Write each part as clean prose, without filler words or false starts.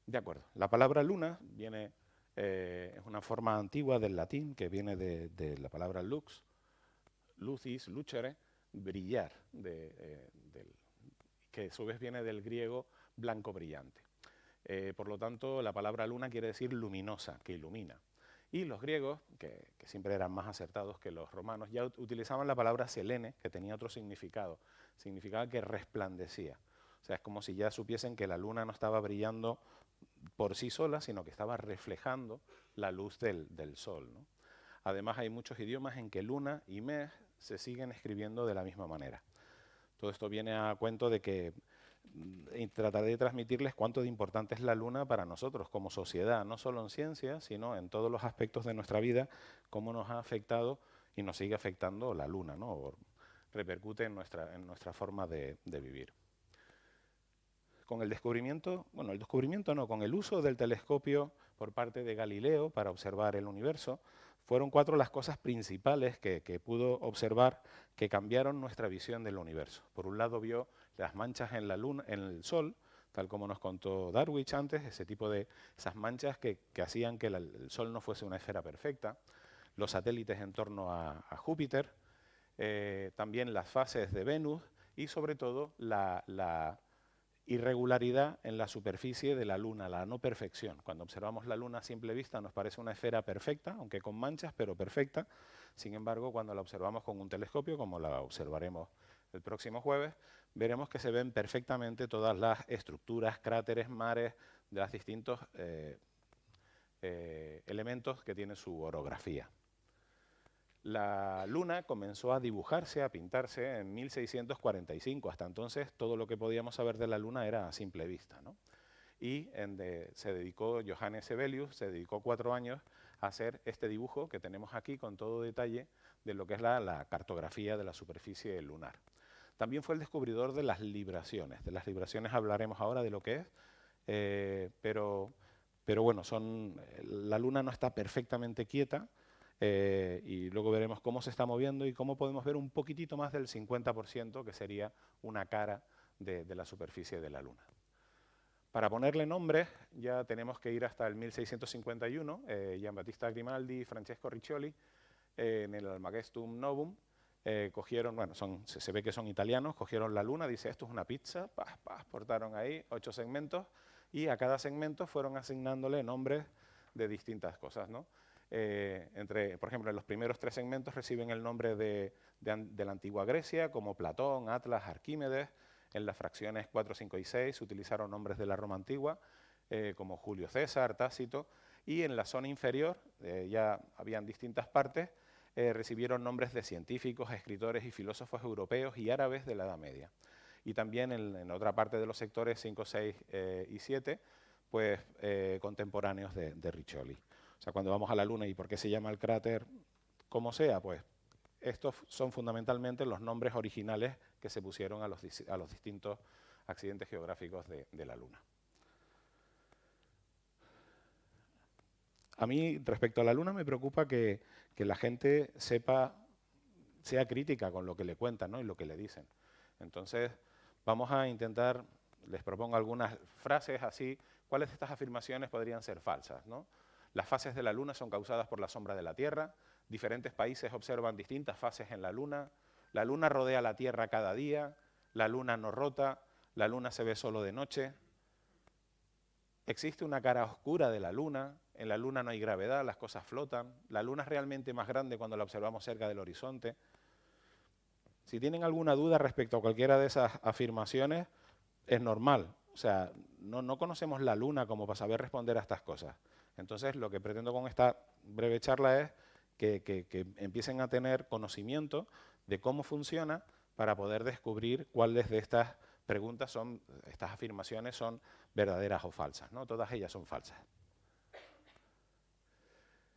De acuerdo. La palabra luna viene, es una forma antigua del latín que viene de la palabra lux, lucis, lucere, brillar, que a su vez viene del griego blanco brillante. Por lo tanto, la palabra luna quiere decir luminosa, que ilumina. Y los griegos, que siempre eran más acertados que los romanos, ya utilizaban la palabra selene, que tenía otro significado. Significaba que resplandecía. O sea, es como si ya supiesen que la luna no estaba brillando por sí sola, sino que estaba reflejando la luz del sol, ¿no? Además, hay muchos idiomas en que luna y mes se siguen escribiendo de la misma manera. Todo esto viene a cuento de que trataré de transmitirles cuánto de importante es la luna para nosotros como sociedad, no solo en ciencia, sino en todos los aspectos de nuestra vida, cómo nos ha afectado y nos sigue afectando la luna, ¿no? O repercute en nuestra forma de vivir. Con el descubrimiento, bueno, el descubrimiento no, con el uso del telescopio por parte de Galileo para observar el universo, fueron 4 las cosas principales que pudo observar que cambiaron nuestra visión del universo. Por un lado vio las manchas en la luna, en el Sol, tal como nos contó Darwin antes, ese tipo de esas manchas que hacían que el Sol no fuese una esfera perfecta, los satélites en torno a Júpiter, también las fases de Venus y sobre todo la irregularidad en la superficie de la Luna, la no perfección. Cuando observamos la Luna a simple vista nos parece una esfera perfecta, aunque con manchas, pero perfecta. Sin embargo, cuando la observamos con un telescopio, como la observaremos el próximo jueves, veremos que se ven perfectamente todas las estructuras, cráteres, mares, de los distintos elementos que tiene su orografía. La Luna comenzó a dibujarse, a pintarse en 1645. Hasta entonces todo lo que podíamos saber de la Luna era a simple vista, ¿no? Y se dedicó, Johannes Hevelius, se dedicó 4 años a hacer este dibujo que tenemos aquí con todo detalle de lo que es la cartografía de la superficie lunar. También fue el descubridor de las libraciones. De las libraciones hablaremos ahora de lo que es, pero bueno, la Luna no está perfectamente quieta, y luego veremos cómo se está moviendo y cómo podemos ver un poquitito más del 50%, que sería una cara de la superficie de la Luna. Para ponerle nombre ya tenemos que ir hasta el 1651, Giambattista Grimaldi y Francesco Riccioli, en el Almagestum Novum, cogieron, bueno, se ve que son italianos, cogieron la Luna, dice esto es una pizza, portaron ahí 8 segmentos y a cada segmento fueron asignándole nombres de distintas cosas, ¿no? Por ejemplo, en los primeros 3 segmentos reciben el nombre de la antigua Grecia, como Platón, Atlas, Arquímedes. En las fracciones 4, 5 y 6 se utilizaron nombres de la Roma antigua, como Julio César, Tácito, y en la zona inferior, ya habían distintas partes, recibieron nombres de científicos, escritores y filósofos europeos y árabes de la Edad Media. Y también en otra parte de los sectores 5, 6 y 7, pues contemporáneos de Riccioli. O sea, cuando vamos a la Luna y por qué se llama el cráter como sea, pues estos son fundamentalmente los nombres originales que se pusieron a los distintos accidentes geográficos de la Luna. A mí, respecto a la Luna, me preocupa que la gente sea crítica con lo que le cuentan, ¿no? Y lo que le dicen. Entonces, vamos a intentar, les propongo algunas frases así, cuáles de estas afirmaciones podrían ser falsas, ¿no? Las fases de la Luna son causadas por la sombra de la Tierra, diferentes países observan distintas fases en la Luna rodea la Tierra cada día, la Luna no rota, la Luna se ve solo de noche, existe una cara oscura de la Luna, en la Luna no hay gravedad, las cosas flotan, la Luna es realmente más grande cuando la observamos cerca del horizonte. Si tienen alguna duda respecto a cualquiera de esas afirmaciones, es normal. O sea, no conocemos la Luna como para saber responder a estas cosas. Entonces, lo que pretendo con esta breve charla es que empiecen a tener conocimiento de cómo funciona para poder descubrir cuáles de estas preguntas estas afirmaciones son verdaderas o falsas, ¿no? Todas ellas son falsas.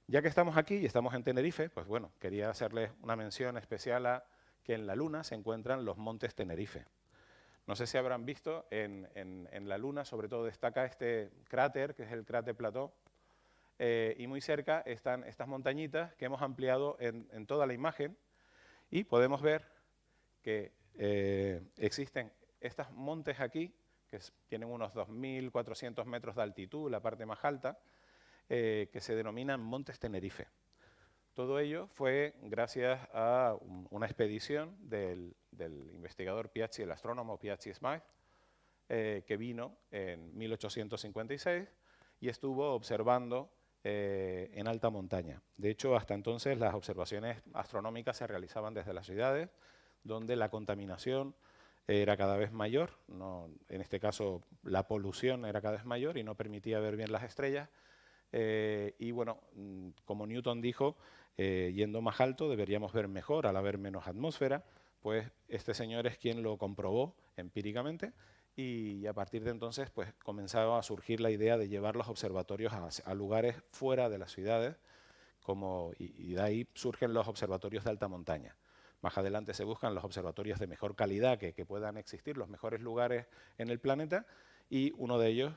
Ya que estamos aquí y estamos en Tenerife, pues bueno, quería hacerles una mención especial a que en la Luna se encuentran los montes Tenerife. No sé si habrán visto, en la Luna sobre todo destaca este cráter, que es el cráter Plató, y muy cerca están estas montañitas que hemos ampliado en toda la imagen, y podemos ver que existen estos montes aquí, tienen unos 2.400 metros de altitud, la parte más alta, que se denominan Montes Tenerife. Todo ello fue gracias a una expedición del investigador Piazzi, el astrónomo Piazzi Smyth, que vino en 1856 y estuvo observando en alta montaña. De hecho, hasta entonces las observaciones astronómicas se realizaban desde las ciudades, donde la contaminación era cada vez mayor, en este caso la polución era cada vez mayor y no permitía ver bien las estrellas. Y bueno, como Newton dijo, yendo más alto deberíamos ver mejor al haber menos atmósfera, pues este señor es quien lo comprobó empíricamente y a partir de entonces pues comenzaba a surgir la idea de llevar los observatorios a lugares fuera de las ciudades, y de ahí surgen los observatorios de alta montaña. Más adelante se buscan los observatorios de mejor calidad que puedan existir, los mejores lugares en el planeta, y uno de ellos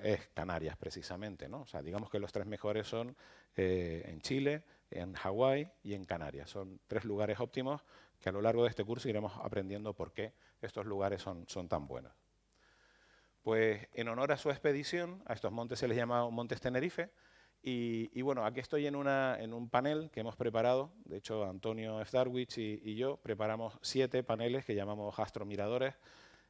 es Canarias, precisamente, ¿no? O sea, digamos que los tres mejores son en Chile, en Hawái y en Canarias. Son tres lugares óptimos que a lo largo de este curso iremos aprendiendo por qué estos lugares son tan buenos. Pues en honor a su expedición, a estos montes se les llama Montes Tenerife, y bueno, aquí estoy en un panel que hemos preparado. De hecho, Antonio F. Darwich y yo preparamos 7 paneles que llamamos astromiradores,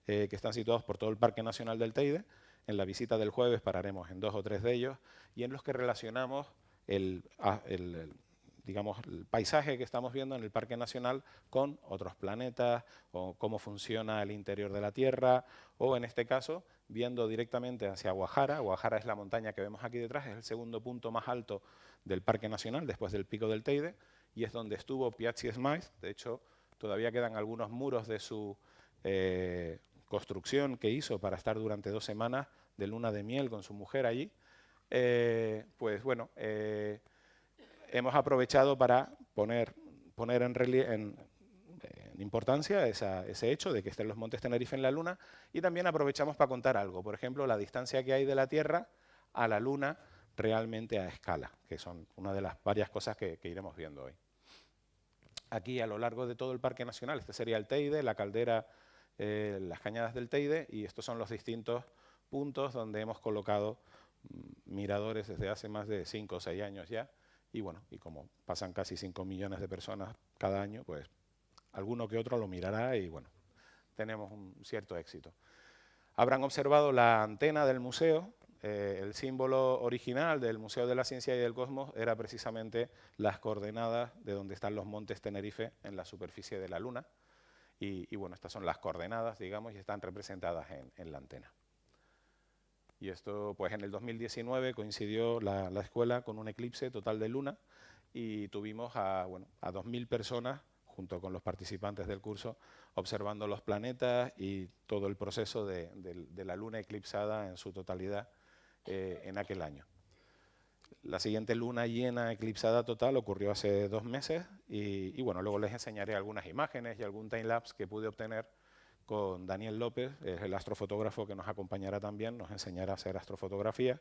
que están situados por todo el Parque Nacional del Teide. En la visita del jueves pararemos en 2 o 3 de ellos, y en los que relacionamos digamos, el paisaje que estamos viendo en el Parque Nacional con otros planetas, o cómo funciona el interior de la Tierra, o en este caso, viendo directamente hacia Guajara. Guajara es la montaña que vemos aquí detrás, es el segundo punto más alto del Parque Nacional, después del Pico del Teide, y es donde estuvo Piazzi Smyth. De hecho, todavía quedan algunos muros de su construcción que hizo para estar durante 2 semanas de luna de miel con su mujer allí. Pues bueno, hemos aprovechado para poner en importancia ese hecho de que estén los Montes Tenerife en la Luna, y también aprovechamos para contar algo. Por ejemplo, la distancia que hay de la Tierra a la Luna realmente a escala, que son una de las varias cosas que iremos viendo hoy. Aquí, a lo largo de todo el Parque Nacional, este sería el Teide, la caldera, las cañadas del Teide, y estos son los distintos puntos donde hemos colocado miradores desde hace más de 5 o 6 años ya. Y bueno, y como pasan casi 5 millones de personas cada año, pues alguno que otro lo mirará y bueno, tenemos un cierto éxito. Habrán observado la antena del museo. El símbolo original del Museo de la Ciencia y del Cosmos era precisamente las coordenadas de donde están los Montes Tenerife en la superficie de la Luna. Y bueno, estas son las coordenadas, digamos, y están representadas en la antena. Y esto, pues en el 2019 coincidió la escuela con un eclipse total de luna, y tuvimos a 2.000 personas, junto con los participantes del curso, observando los planetas y todo el proceso de la luna eclipsada en su totalidad en aquel año. La siguiente luna llena eclipsada total ocurrió hace 2 meses, y bueno, luego les enseñaré algunas imágenes y algún timelapse que pude obtener con Daniel López, es el astrofotógrafo que nos acompañará también, nos enseñará a hacer astrofotografía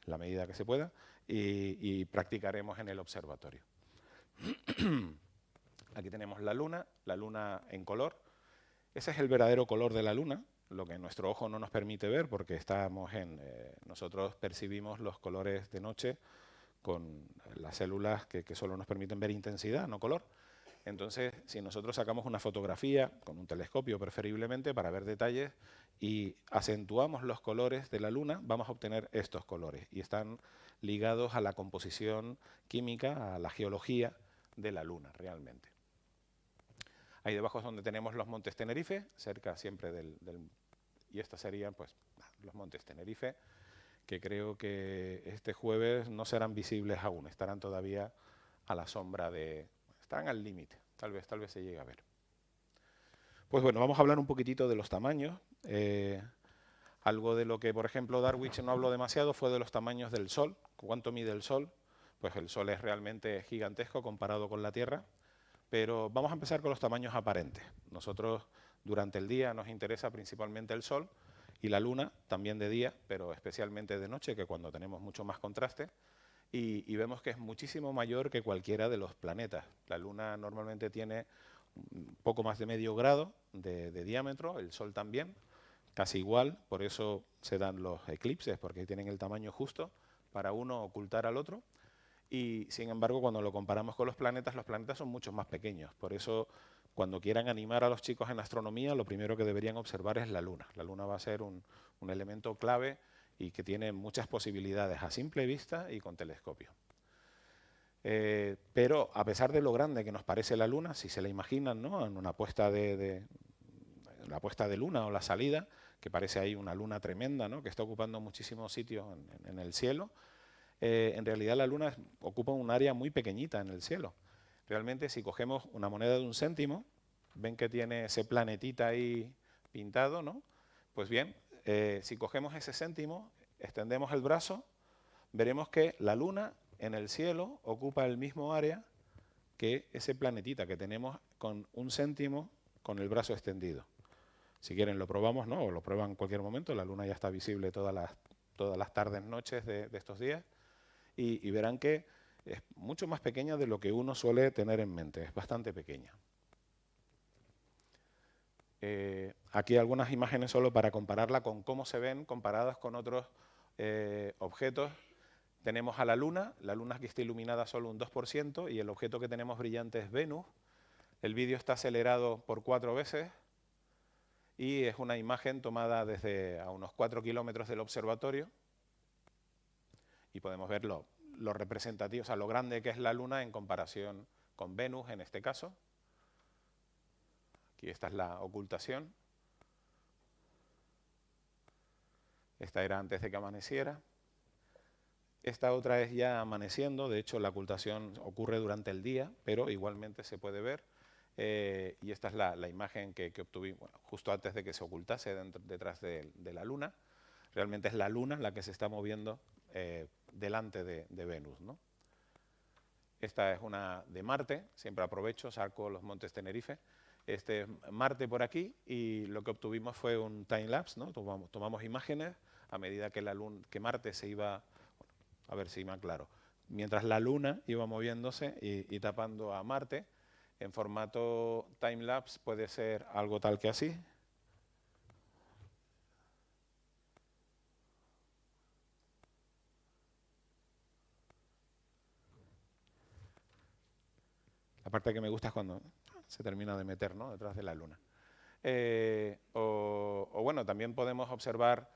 en la medida que se pueda, y practicaremos en el observatorio. Aquí tenemos la luna en color. Ese es el verdadero color de la luna, lo que nuestro ojo no nos permite ver, porque nosotros percibimos los colores de noche con las células que solo nos permiten ver intensidad, no color. Entonces, si nosotros sacamos una fotografía, con un telescopio preferiblemente, para ver detalles, y acentuamos los colores de la Luna, vamos a obtener estos colores, y están ligados a la composición química, a la geología de la Luna, realmente. Ahí debajo es donde tenemos los Montes Tenerife, cerca siempre y estos serían pues los Montes Tenerife, que creo que este jueves no serán visibles aún, estarán todavía a la sombra están al límite, tal vez se llegue a ver. Pues bueno, vamos a hablar un poquitito de los tamaños. Algo de lo que, por ejemplo, Darwich no habló demasiado fue de los tamaños del Sol. ¿Cuánto mide el Sol? Pues el Sol es realmente gigantesco comparado con la Tierra, pero vamos a empezar con los tamaños aparentes. Nosotros durante el día nos interesa principalmente el Sol y la Luna, también de día, pero especialmente de noche, que cuando tenemos mucho más contraste. Y vemos que es muchísimo mayor que cualquiera de los planetas. La Luna normalmente tiene un poco más de medio grado de diámetro, el Sol también, casi igual, por eso se dan los eclipses, porque tienen el tamaño justo para uno ocultar al otro. Y sin embargo, cuando lo comparamos con los planetas son mucho más pequeños. Por eso, cuando quieran animar a los chicos en astronomía, lo primero que deberían observar es la Luna. La Luna va a ser un elemento clave y que tiene muchas posibilidades a simple vista y con telescopio. Pero a pesar de lo grande que nos parece la Luna, si se la imaginan, ¿no?, en una puesta la puesta de luna o la salida, que parece ahí una luna tremenda, ¿no?, que está ocupando muchísimos sitios en el cielo, en realidad la Luna ocupa un área muy pequeñita en el cielo. Realmente, si cogemos una moneda de 1 céntimo, ven que tiene ese planetita ahí pintado, ¿no? Pues bien, si cogemos ese céntimo, extendemos el brazo, veremos que la Luna en el cielo ocupa el mismo área que ese planetita que tenemos con 1 céntimo con el brazo extendido. Si quieren lo probamos, ¿no?, o lo prueban en cualquier momento. La Luna ya está visible todas las tardes, noches de estos días. Y verán que es mucho más pequeña de lo que uno suele tener en mente, es bastante pequeña. Aquí algunas imágenes solo para compararla con cómo se ven comparadas con otros objetos. Tenemos a la Luna aquí está iluminada solo un 2%, y el objeto que tenemos brillante es Venus. El vídeo está acelerado por 4 veces, y es una imagen tomada desde a unos 4 kilómetros del observatorio. Y podemos ver lo representativo, o sea, lo grande que es la Luna en comparación con Venus en este caso. Aquí esta es la ocultación. Esta era antes de que amaneciera. Esta otra es ya amaneciendo, de hecho la ocultación ocurre durante el día, pero igualmente se puede ver. Y esta es la imagen que obtuvimos justo antes de que se ocultase detrás de la Luna. Realmente es la Luna la que se está moviendo delante de Venus, ¿no? Esta es una de Marte, siempre aprovecho, saco los montes Tenerife. Este es Marte por aquí, y lo que obtuvimos fue un time-lapse, ¿no? Tomamos imágenes a medida que Marte se iba, a ver si me aclaro, mientras la Luna iba moviéndose y tapando a Marte. En formato time-lapse puede ser algo tal que así. La parte que me gusta es cuando se termina de meter, ¿no?, detrás de la Luna. O bueno, también podemos observar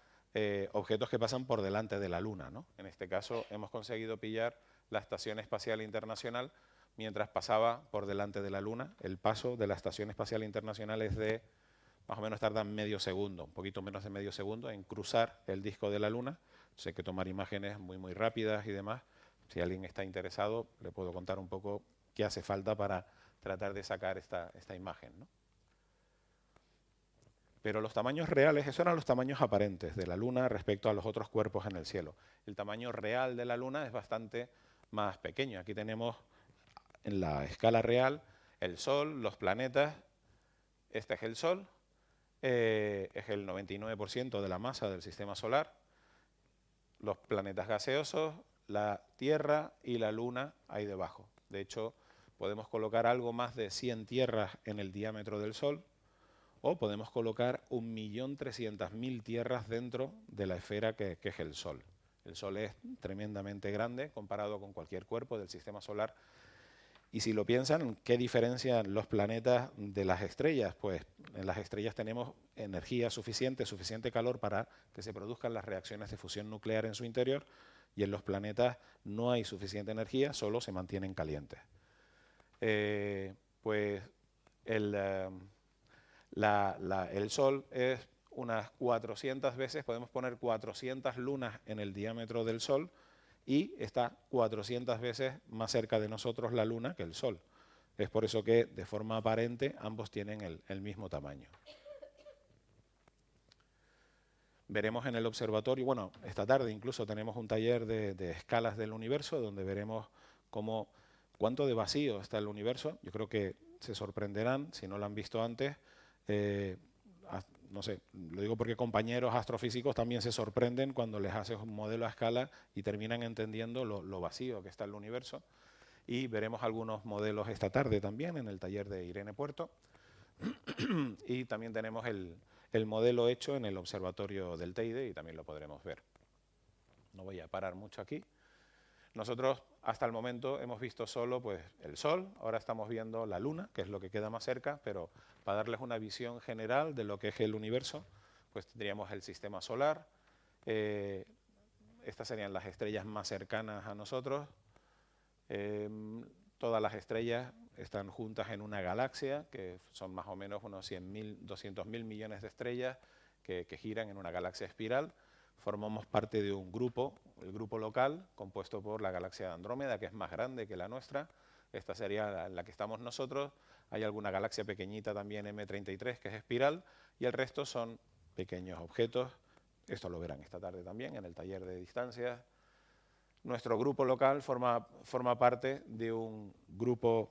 objetos que pasan por delante de la Luna, ¿no? En este caso hemos conseguido pillar la Estación Espacial Internacional mientras pasaba por delante de la Luna. El paso de la Estación Espacial Internacional es de, más o menos tarda medio segundo, un poquito menos de medio segundo en cruzar el disco de la Luna. Entonces hay que tomar imágenes muy rápidas y demás. Si alguien está interesado, le puedo contar un poco qué hace falta para tratar de sacar esta imagen, ¿no? Pero los tamaños reales, esos eran los tamaños aparentes de la Luna respecto a los otros cuerpos en el cielo. El tamaño real de la Luna es bastante más pequeño. Aquí tenemos en la escala real el Sol, los planetas. Este es el Sol, es el 99% de la masa del sistema solar. Los planetas gaseosos, la Tierra y la Luna ahí debajo. De hecho, podemos colocar algo más de 100 tierras en el diámetro del Sol, o podemos colocar 1.300.000 tierras dentro de la esfera que es el Sol. El Sol es tremendamente grande comparado con cualquier cuerpo del sistema solar. Y si lo piensan, ¿qué diferencian los planetas de las estrellas? Pues en las estrellas tenemos energía suficiente calor para que se produzcan las reacciones de fusión nuclear en su interior, y en los planetas no hay suficiente energía, solo se mantienen calientes. Pues el Sol es unas 400 veces, podemos poner 400 lunas en el diámetro del Sol, y está 400 veces más cerca de nosotros la Luna que el Sol. Es por eso que, de forma aparente, ambos tienen el mismo tamaño. Veremos en el observatorio, bueno, esta tarde incluso tenemos un taller de escalas del universo, donde veremos cuánto de vacío está el universo. Yo creo que se sorprenderán, si no lo han visto antes. No sé, lo digo porque compañeros astrofísicos también se sorprenden cuando les haces un modelo a escala y terminan entendiendo lo vacío que está el universo. Y veremos algunos modelos esta tarde también en el taller de Irene Puerto. Y también tenemos el el modelo hecho en el observatorio del Teide y también lo podremos ver. No voy a parar mucho aquí. Nosotros hasta el momento hemos visto solo pues, el Sol, ahora estamos viendo la Luna, que es lo que queda más cerca, pero para darles una visión general de lo que es el universo, pues tendríamos el sistema solar, estas serían las estrellas más cercanas a nosotros, todas las estrellas están juntas en una galaxia, que son más o menos unos 100.000, 200.000 millones de estrellas que giran en una galaxia espiral. Formamos parte de un grupo, el grupo local, compuesto por la galaxia de Andrómeda, que es más grande que la nuestra. Esta sería la que estamos nosotros. Hay alguna galaxia pequeñita también, M33, que es espiral, y el resto son pequeños objetos. Esto lo verán esta tarde también en el taller de distancias. Nuestro grupo local forma parte de un grupo,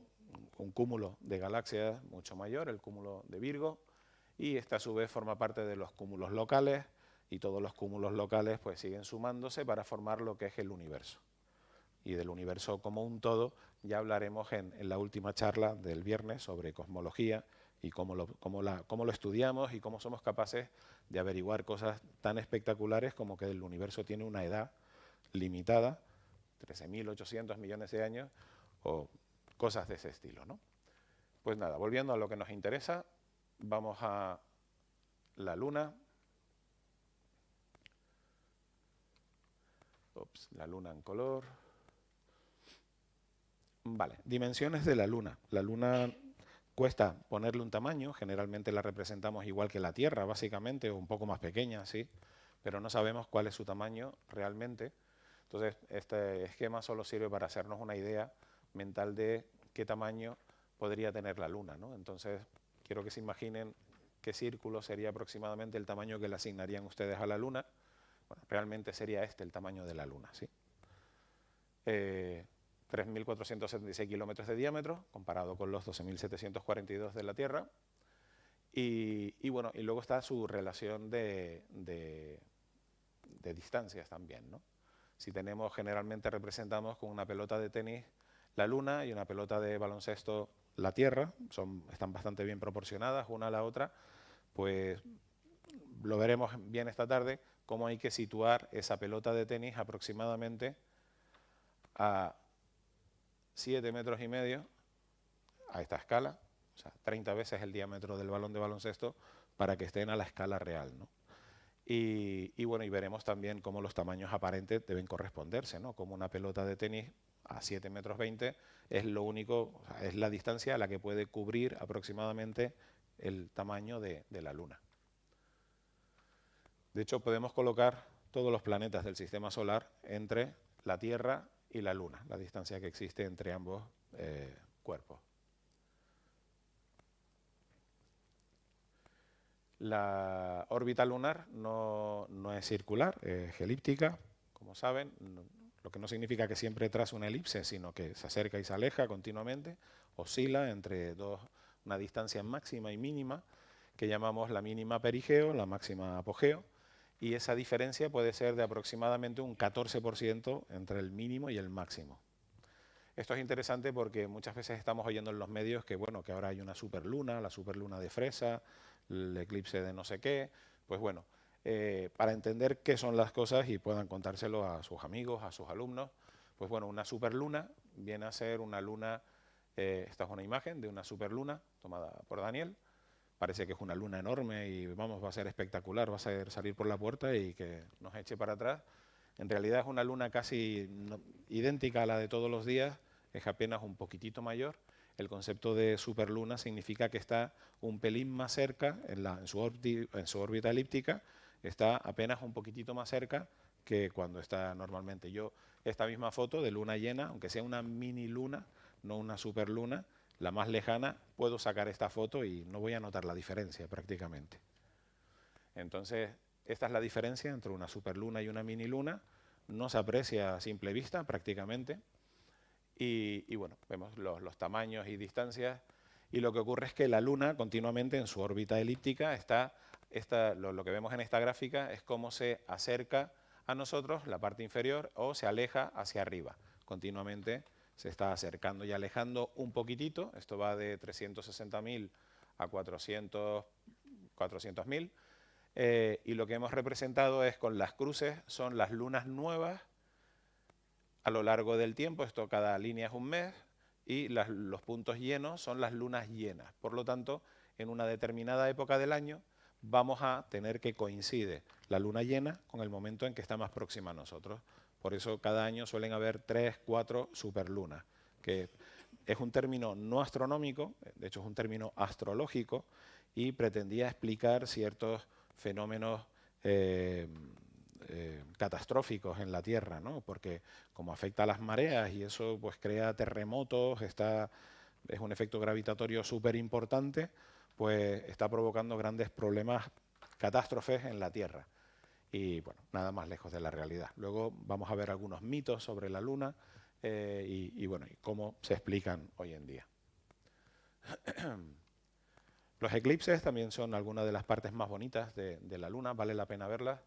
un cúmulo de galaxias mucho mayor, el cúmulo de Virgo, y esta a su vez forma parte de los cúmulos locales, y todos los cúmulos locales pues siguen sumándose para formar lo que es el universo. Y del universo como un todo ya hablaremos en la última charla del viernes sobre cosmología y cómo lo estudiamos y cómo somos capaces de averiguar cosas tan espectaculares como que el universo tiene una edad limitada, 13.800 millones de años, o cosas de ese estilo, ¿no? Pues nada, volviendo a lo que nos interesa, vamos a la Luna. La Luna en color. Vale, dimensiones de la Luna. La Luna cuesta ponerle un tamaño, generalmente la representamos igual que la Tierra, básicamente, o un poco más pequeña, sí, pero no sabemos cuál es su tamaño realmente. Entonces, este esquema solo sirve para hacernos una idea mental de qué tamaño podría tener la Luna, ¿no? Entonces, quiero que se imaginen qué círculo sería aproximadamente el tamaño que le asignarían ustedes a la Luna. Bueno, realmente sería este el tamaño de la Luna, ¿sí? 3.476 kilómetros de diámetro, comparado con los 12.742 de la Tierra. Y bueno, y luego está su relación de distancias también, ¿no? Si tenemos, generalmente representamos con una pelota de tenis la Luna y una pelota de baloncesto la Tierra, están bastante bien proporcionadas una a la otra, pues lo veremos bien esta tarde, cómo hay que situar esa pelota de tenis aproximadamente a 7,5 metros a esta escala, o sea, 30 veces el diámetro del balón de baloncesto para que estén a la escala real, ¿no? Y bueno, y veremos también cómo los tamaños aparentes deben corresponderse, ¿no? Como una pelota de tenis a 7,20 metros es lo único, o sea, es la distancia a la que puede cubrir aproximadamente el tamaño de la Luna. De hecho, podemos colocar todos los planetas del sistema solar entre la Tierra y la Luna, la distancia que existe entre ambos cuerpos. La órbita lunar no es circular, es elíptica, como saben, lo que no significa que siempre trace una elipse, sino que se acerca y se aleja continuamente, oscila entre una distancia máxima y mínima, que llamamos la mínima perigeo, la máxima apogeo, y esa diferencia puede ser de aproximadamente un 14% entre el mínimo y el máximo. Esto es interesante porque muchas veces estamos oyendo en los medios que, bueno, que ahora hay una superluna, la superluna de Fresa, el eclipse de no sé qué. Pues bueno, para entender qué son las cosas y puedan contárselo a sus amigos, a sus alumnos, pues bueno, una superluna viene a ser una luna, esta es una imagen de una superluna tomada por Daniel. Parece que es una luna enorme y vamos, va a ser espectacular, va a ser salir por la puerta y que nos eche para atrás. En realidad es una luna casi idéntica a la de todos los días, es apenas un poquitito mayor. El concepto de superluna significa que está un pelín más cerca, en su órbita elíptica, está apenas un poquitito más cerca que cuando está normalmente. Yo, esta misma foto de luna llena, aunque sea una mini luna, no una superluna, la más lejana, puedo sacar esta foto y no voy a notar la diferencia prácticamente. Entonces, esta es la diferencia entre una superluna y una mini luna. No se aprecia a simple vista prácticamente. Y bueno, vemos los tamaños y distancias. Y lo que ocurre es que la Luna continuamente en su órbita elíptica lo que vemos en esta gráfica es cómo se acerca a nosotros la parte inferior o se aleja hacia arriba. Continuamente se está acercando y alejando un poquitito. Esto va de 360.000 a 400.000. y lo que hemos representado es con las cruces, son las lunas nuevas a lo largo del tiempo, esto cada línea es un mes, y los puntos llenos son las lunas llenas. Por lo tanto, en una determinada época del año vamos a tener que coincide la luna llena con el momento en que está más próxima a nosotros. Por eso cada año suelen haber 3, 4 superlunas, que es un término no astronómico, de hecho es un término astrológico, y pretendía explicar ciertos fenómenos catastróficos en la Tierra, ¿no? Porque como afecta a las mareas y eso pues crea terremotos, es un efecto gravitatorio súper importante, pues está provocando grandes problemas, catástrofes en la Tierra. Y bueno, nada más lejos de la realidad. Luego vamos a ver algunos mitos sobre la Luna y bueno, y cómo se explican hoy en día. Los eclipses también son algunas de las partes más bonitas de la Luna, vale la pena verlas.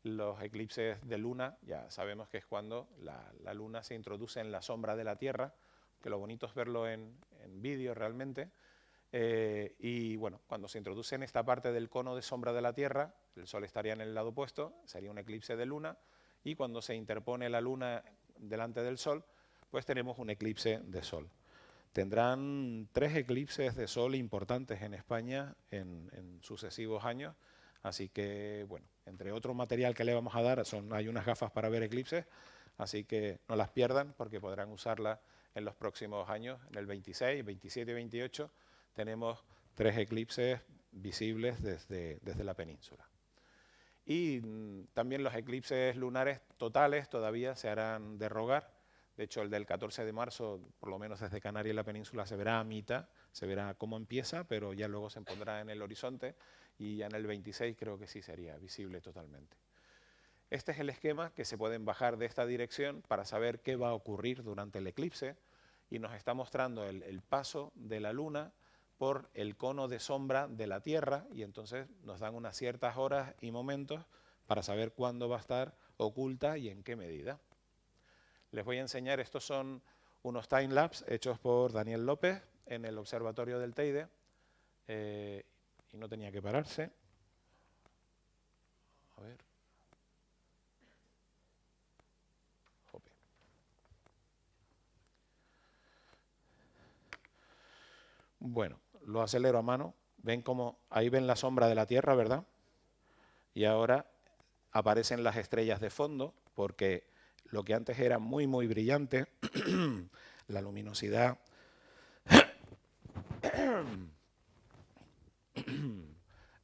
Los eclipses de Luna, ya sabemos que es cuando la Luna se introduce en la sombra de la Tierra, que lo bonito es verlo en vídeo realmente. Y bueno, cuando se introduce en esta parte del cono de sombra de la Tierra, el Sol estaría en el lado opuesto, sería un eclipse de Luna, y cuando se interpone la Luna delante del Sol, pues tenemos un eclipse de Sol. Tendrán 3 eclipses de Sol importantes en España en sucesivos años, así que, bueno, entre otro material que le vamos a dar, hay unas gafas para ver eclipses, así que no las pierdan porque podrán usarlas en los próximos años, en el 26, 27 y 28, tenemos 3 eclipses visibles desde la península. Y también los eclipses lunares totales todavía se harán de rogar. De hecho, el del 14 de marzo, por lo menos desde Canarias y la península, se verá a mitad, se verá cómo empieza, pero ya luego se pondrá en el horizonte y ya en el 26 creo que sí sería visible totalmente. Este es el esquema que se pueden bajar de esta dirección para saber qué va a ocurrir durante el eclipse y nos está mostrando el paso de la Luna por el cono de sombra de la Tierra y entonces nos dan unas ciertas horas y momentos para saber cuándo va a estar oculta y en qué medida. Les voy a enseñar, estos son unos timelapse hechos por Daniel López en el observatorio del Teide y no tenía que pararse. A ver. Jope. Bueno, lo acelero a mano. Ven cómo ahí ven la sombra de la Tierra, ¿verdad? Y ahora aparecen las estrellas de fondo porque lo que antes era muy, muy brillante, la luminosidad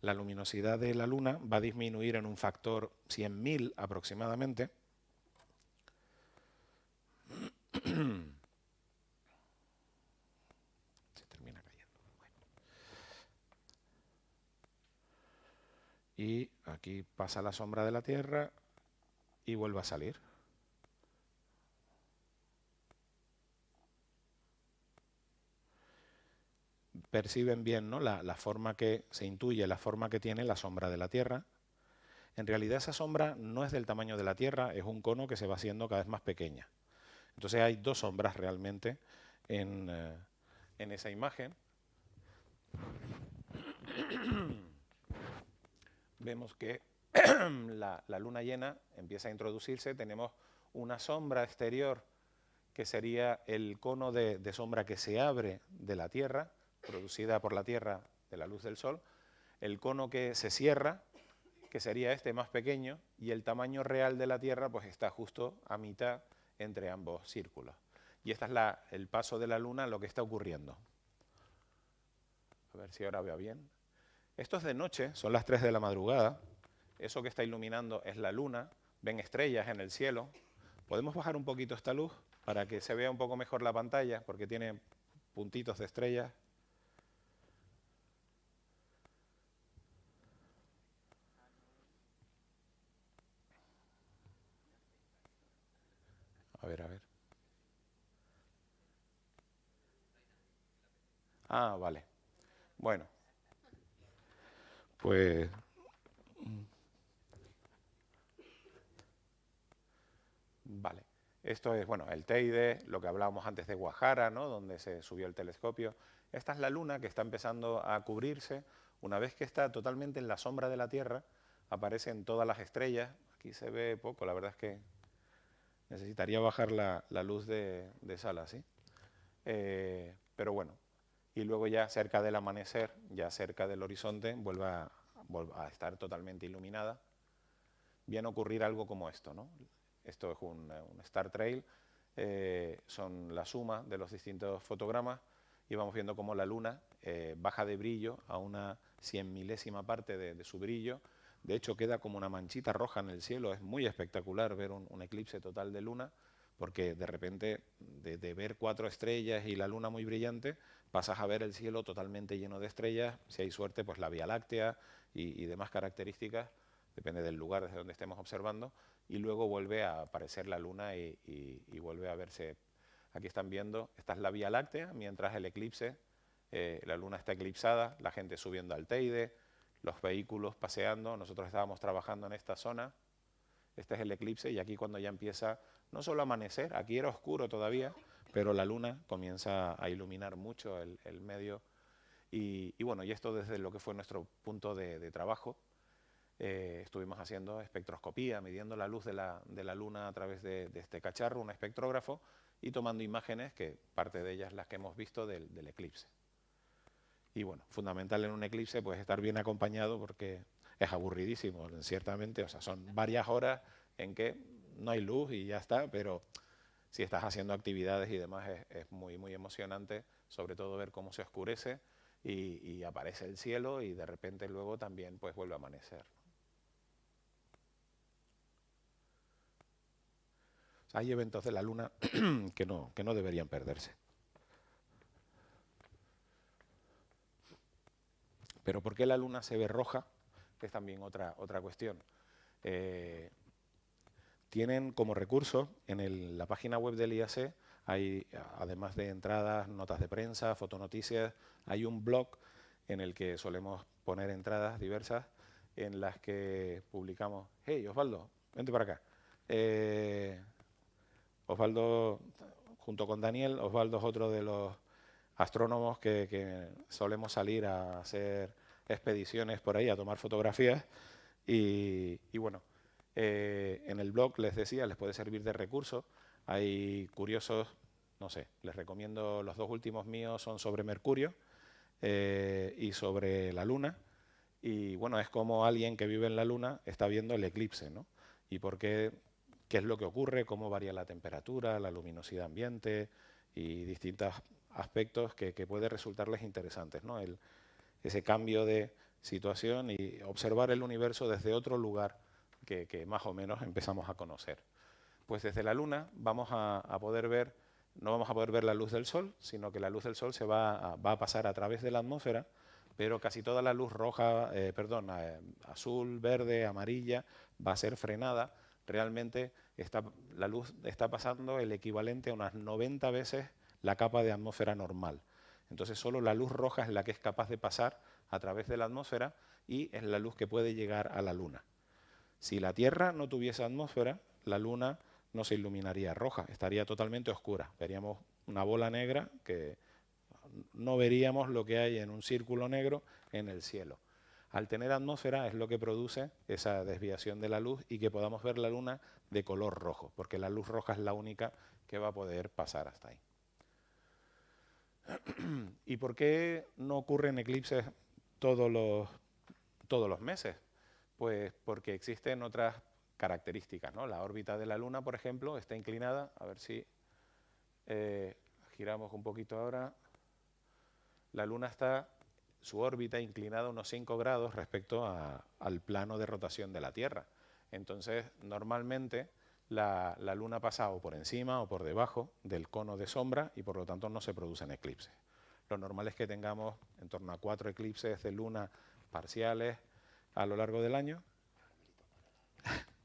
la luminosidad de la Luna va a disminuir en un factor 100.000 aproximadamente. Se termina cayendo. Bueno. Y aquí pasa la sombra de la Tierra y vuelve a salir. Perciben bien, ¿no? la forma que se intuye, la forma que tiene la sombra de la Tierra. En realidad esa sombra no es del tamaño de la Tierra, es un cono que se va haciendo cada vez más pequeña. Entonces hay 2 sombras realmente en esa imagen. Vemos que la luna llena empieza a introducirse, tenemos una sombra exterior que sería el cono de sombra que se abre de la Tierra, producida por la Tierra de la luz del Sol, el cono que se cierra, que sería este más pequeño, y el tamaño real de la Tierra pues está justo a mitad entre ambos círculos. Y este es el paso de la Luna, lo que está ocurriendo. A ver si ahora veo bien. Esto es de noche, son las 3 de la madrugada. Eso que está iluminando es la Luna. Ven estrellas en el cielo. ¿Podemos bajar un poquito esta luz para que se vea un poco mejor la pantalla? Porque tiene puntitos de estrellas. A ver, a ver. Ah, vale. Bueno. Pues vale. Esto es, bueno, el Teide, lo que hablábamos antes de Guajara, ¿no? Donde se subió el telescopio. Esta es la Luna que está empezando a cubrirse. Una vez que está totalmente en la sombra de la Tierra, aparece en todas las estrellas. Aquí se ve poco, la verdad es que necesitaría bajar la luz de sala, ¿sí? Pero bueno, y luego ya cerca del amanecer, ya cerca del horizonte, vuelve a estar totalmente iluminada. Viene a ocurrir algo como esto, ¿no? Esto es un star trail, son la suma de los distintos fotogramas y vamos viendo cómo la luna baja de brillo a una 100.000ª parte de su brillo. De hecho, queda como una manchita roja en el cielo. Es muy espectacular ver un eclipse total de luna, porque de repente, de ver 4 estrellas y la luna muy brillante, pasas a ver el cielo totalmente lleno de estrellas. Si hay suerte, pues la Vía Láctea y demás características, depende del lugar desde donde estemos observando, y luego vuelve a aparecer la luna y vuelve a verse. Aquí están viendo, esta es la Vía Láctea, mientras el eclipse, la luna está eclipsada, la gente subiendo al Teide, los vehículos paseando. Nosotros estábamos trabajando en esta zona. Este es el eclipse y aquí cuando ya empieza no solo a amanecer, aquí era oscuro todavía, pero la luna comienza a iluminar mucho el medio. Y bueno, y esto desde lo que fue nuestro punto de trabajo. Estuvimos haciendo espectroscopía, midiendo la luz de la luna a través de este cacharro, un espectrógrafo, y tomando imágenes, que parte de ellas las que hemos visto del eclipse. Y bueno, fundamental en un eclipse pues estar bien acompañado, porque es aburridísimo, ciertamente. O sea, son varias horas en que no hay luz y ya está, pero si estás haciendo actividades y demás es muy, muy emocionante, sobre todo ver cómo se oscurece y aparece el cielo y de repente luego también pues vuelve a amanecer. O sea, hay eventos de la luna que no deberían perderse. Pero ¿por qué la luna se ve roja? Que es también otra cuestión. Tienen como recurso en la página web del IAC, hay, además de entradas, notas de prensa, fotonoticias, hay un blog en el que solemos poner entradas diversas en las que publicamos. Hey, Osvaldo, vente para acá. Osvaldo, junto con Daniel, Osvaldo es otro de los astrónomos que solemos salir a hacer expediciones por ahí, a tomar fotografías. Y bueno, en el blog, les decía, les puede servir de recurso. Hay curiosos, no sé, les recomiendo, los 2 últimos míos son sobre Mercurio y sobre la Luna. Y bueno, es como alguien que vive en la Luna está viendo el eclipse, ¿no? Y por qué es lo que ocurre, cómo varía la temperatura, la luminosidad ambiente y distintos aspectos que puede resultarles interesantes, ¿no? Ese cambio de situación y observar el universo desde otro lugar que más o menos empezamos a conocer. Pues desde la Luna vamos a poder ver, no vamos a poder ver la luz del Sol, sino que la luz del Sol se va a pasar a través de la atmósfera, pero casi toda la luz roja, azul, verde, amarilla, va a ser frenada. Realmente la luz está pasando el equivalente a unas 90 veces la capa de atmósfera normal. Entonces solo la luz roja es la que es capaz de pasar a través de la atmósfera y es la luz que puede llegar a la Luna. Si la Tierra no tuviese atmósfera, la Luna no se iluminaría roja, estaría totalmente oscura. Veríamos una bola negra que no veríamos lo que hay en un círculo negro en el cielo. Al tener atmósfera es lo que produce esa desviación de la luz y que podamos ver la Luna de color rojo, porque la luz roja es la única que va a poder pasar hasta ahí. ¿Y por qué no ocurren eclipses todos los meses? Pues porque existen otras características, ¿no? La órbita de la Luna, por ejemplo, está inclinada. A ver si giramos un poquito ahora. La Luna está, su órbita inclinada unos 5 grados respecto al plano de rotación de la Tierra. Entonces, normalmente la Luna pasa o por encima o por debajo del cono de sombra y por lo tanto no se producen eclipses. Lo normal es que tengamos en torno a 4 eclipses de Luna parciales a lo largo del año.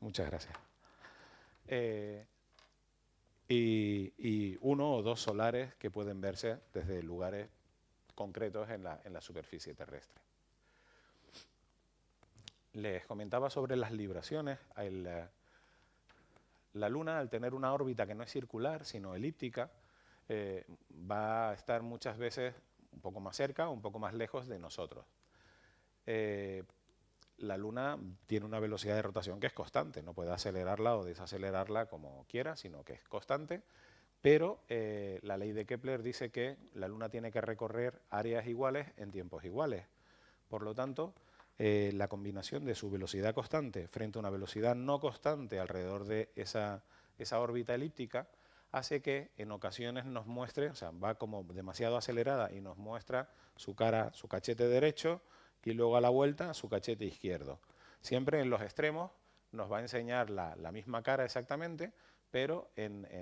Muchas gracias. Y 1 o 2 solares que pueden verse desde lugares concretos en la superficie terrestre. Les comentaba sobre las libraciones. La Luna, al tener una órbita que no es circular, sino elíptica, va a estar muchas veces un poco más cerca, un poco más lejos de nosotros. la Luna tiene una velocidad de rotación que es constante, no puede acelerarla o desacelerarla como quiera, sino que es constante, pero la ley de Kepler dice que la Luna tiene que recorrer áreas iguales en tiempos iguales. Por lo tanto, la combinación de su velocidad constante frente a una velocidad no constante alrededor de esa órbita elíptica hace que en ocasiones nos muestre, o sea, va como demasiado acelerada y nos muestra su cara, su cachete derecho, y luego a la vuelta su cachete izquierdo. Siempre en los extremos nos va a enseñar la misma cara exactamente, pero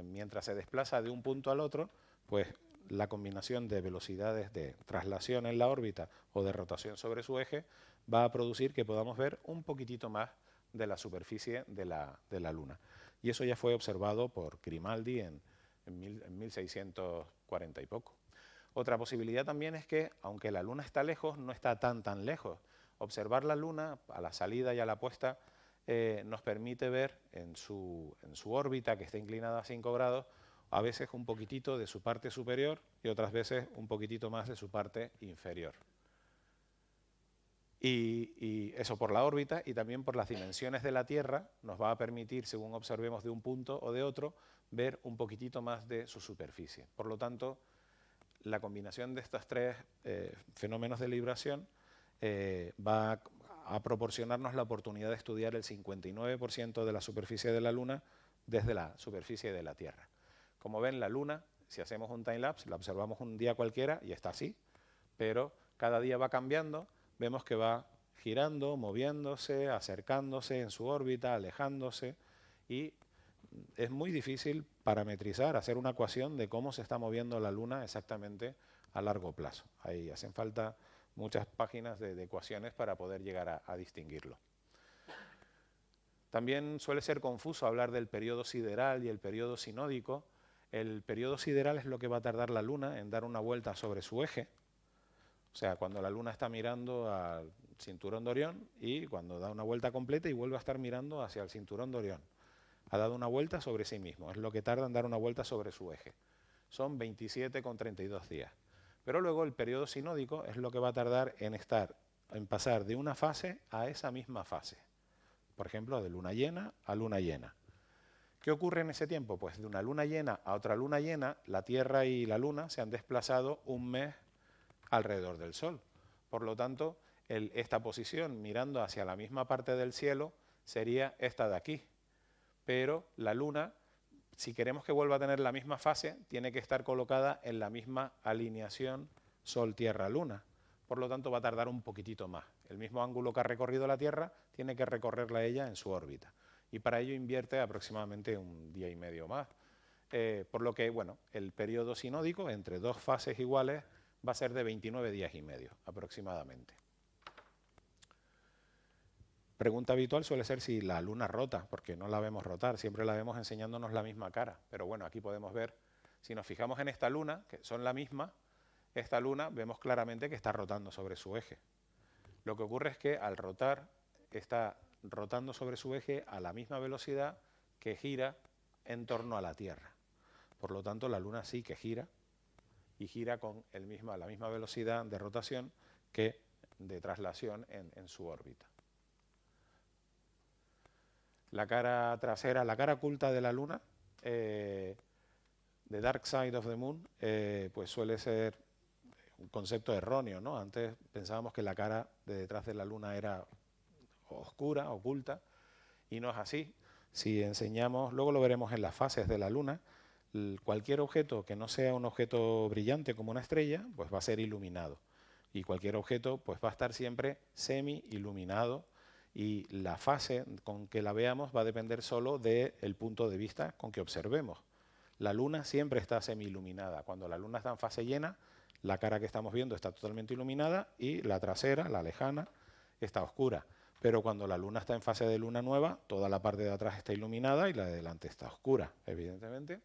mientras se desplaza de un punto al otro, pues la combinación de velocidades de traslación en la órbita o de rotación sobre su eje va a producir que podamos ver un poquitito más de la superficie de la Luna. Y eso ya fue observado por Grimaldi en 1640 y poco. Otra posibilidad también es que, aunque la Luna está lejos, no está tan lejos. Observar la Luna a la salida y a la puesta nos permite ver en su órbita, que está inclinada a 5 grados, a veces un poquitito de su parte superior y otras veces un poquitito más de su parte inferior. Y eso por la órbita y también por las dimensiones de la Tierra nos va a permitir, según observemos de un punto o de otro, ver un poquitito más de su superficie. Por lo tanto, la combinación de estos tres fenómenos de libración va a proporcionarnos la oportunidad de estudiar el 59% de la superficie de la Luna desde la superficie de la Tierra. Como ven, la Luna, si hacemos un time-lapse, la observamos un día cualquiera y está así, pero cada día va cambiando, vemos que va girando, moviéndose, acercándose en su órbita, alejándose, y es muy difícil parametrizar, hacer una ecuación de cómo se está moviendo la Luna exactamente a largo plazo. Ahí hacen falta muchas páginas de ecuaciones para poder llegar a distinguirlo. También suele ser confuso hablar del periodo sideral y el periodo sinódico. El periodo sideral es lo que va a tardar la Luna en dar una vuelta sobre su eje, o sea, cuando la Luna está mirando al cinturón de Orión y cuando da una vuelta completa y vuelve a estar mirando hacia el cinturón de Orión. Ha dado una vuelta sobre sí mismo, es lo que tarda en dar una vuelta sobre su eje. Son 27,32 días. Pero luego el periodo sinódico es lo que va a tardar en pasar de una fase a esa misma fase. Por ejemplo, de luna llena a luna llena. ¿Qué ocurre en ese tiempo? Pues de una luna llena a otra luna llena, la Tierra y la Luna se han desplazado un mes alrededor del Sol. Por lo tanto, esta posición mirando hacia la misma parte del cielo sería esta de aquí. Pero la Luna, si queremos que vuelva a tener la misma fase, tiene que estar colocada en la misma alineación Sol-Tierra-Luna. Por lo tanto, va a tardar un poquitito más. El mismo ángulo que ha recorrido la Tierra tiene que recorrerla ella en su órbita. Y para ello invierte aproximadamente un día y medio más. Por lo que, bueno, el periodo sinódico entre dos fases iguales va a ser de 29 días y medio aproximadamente. Pregunta habitual suele ser si la Luna rota, porque no la vemos rotar, siempre la vemos enseñándonos la misma cara. Pero bueno, aquí podemos ver, si nos fijamos en esta Luna, que son la misma, esta Luna vemos claramente que está rotando sobre su eje. Lo que ocurre es que al rotar, está rotando sobre su eje a la misma velocidad que gira en torno a la Tierra. Por lo tanto, la Luna sí que gira, y gira con la misma velocidad de rotación que de traslación en su órbita. La cara trasera, la cara oculta de la Luna, The Dark Side of the Moon, pues suele ser un concepto erróneo, ¿no? Antes pensábamos que la cara de detrás de la Luna era oscura, oculta, y no es así. Si enseñamos, luego lo veremos en las fases de la Luna, cualquier objeto que no sea un objeto brillante como una estrella, pues va a ser iluminado. Y cualquier objeto pues va a estar siempre semi-iluminado, y la fase con que la veamos va a depender solo del punto de vista con que observemos. La Luna siempre está semi-iluminada. Cuando la Luna está en fase llena, la cara que estamos viendo está totalmente iluminada y la trasera, la lejana, está oscura. Pero cuando la Luna está en fase de luna nueva, toda la parte de atrás está iluminada y la de delante está oscura, evidentemente.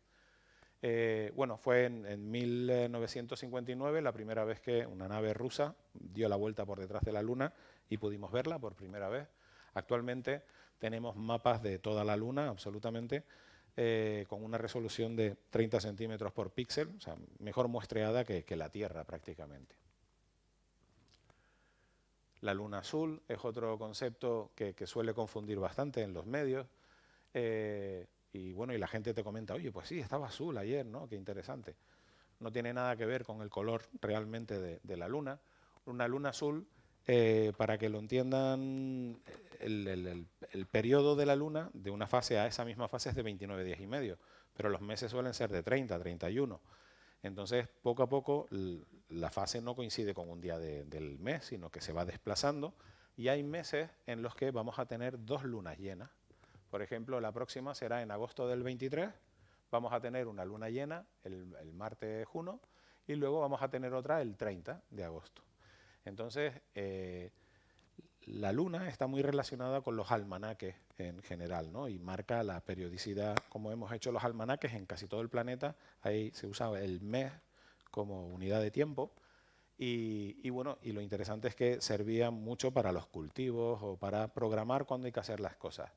Bueno, fue en 1959 la primera vez que una nave rusa dio la vuelta por detrás de la Luna y pudimos verla por primera vez. Actualmente tenemos mapas de toda la Luna, absolutamente, con una resolución de 30 centímetros por píxel, o sea, mejor muestreada que la Tierra prácticamente. La luna azul es otro concepto que suele confundir bastante en los medios. Y bueno, y la gente te comenta, oye, pues sí, estaba azul ayer, ¿no? Qué interesante. No tiene nada que ver con el color realmente de la luna. Una luna azul, para que lo entiendan, el periodo de la luna de una fase a esa misma fase es de 29 días y medio, pero los meses suelen ser de 30, 31. Entonces, poco a poco, la fase no coincide con un día del mes, sino que se va desplazando, y hay meses en los que vamos a tener 2 lunas llenas. Por ejemplo, la próxima será en agosto del 23, vamos a tener una luna llena el martes 1, y luego vamos a tener otra el 30 de agosto. Entonces, la luna está muy relacionada con los almanaques en general, ¿no? Y marca la periodicidad, como hemos hecho los almanaques en casi todo el planeta. Ahí se usa el mes como unidad de tiempo. Y bueno, y lo interesante es que servía mucho para los cultivos o para programar cuándo hay que hacer las cosas.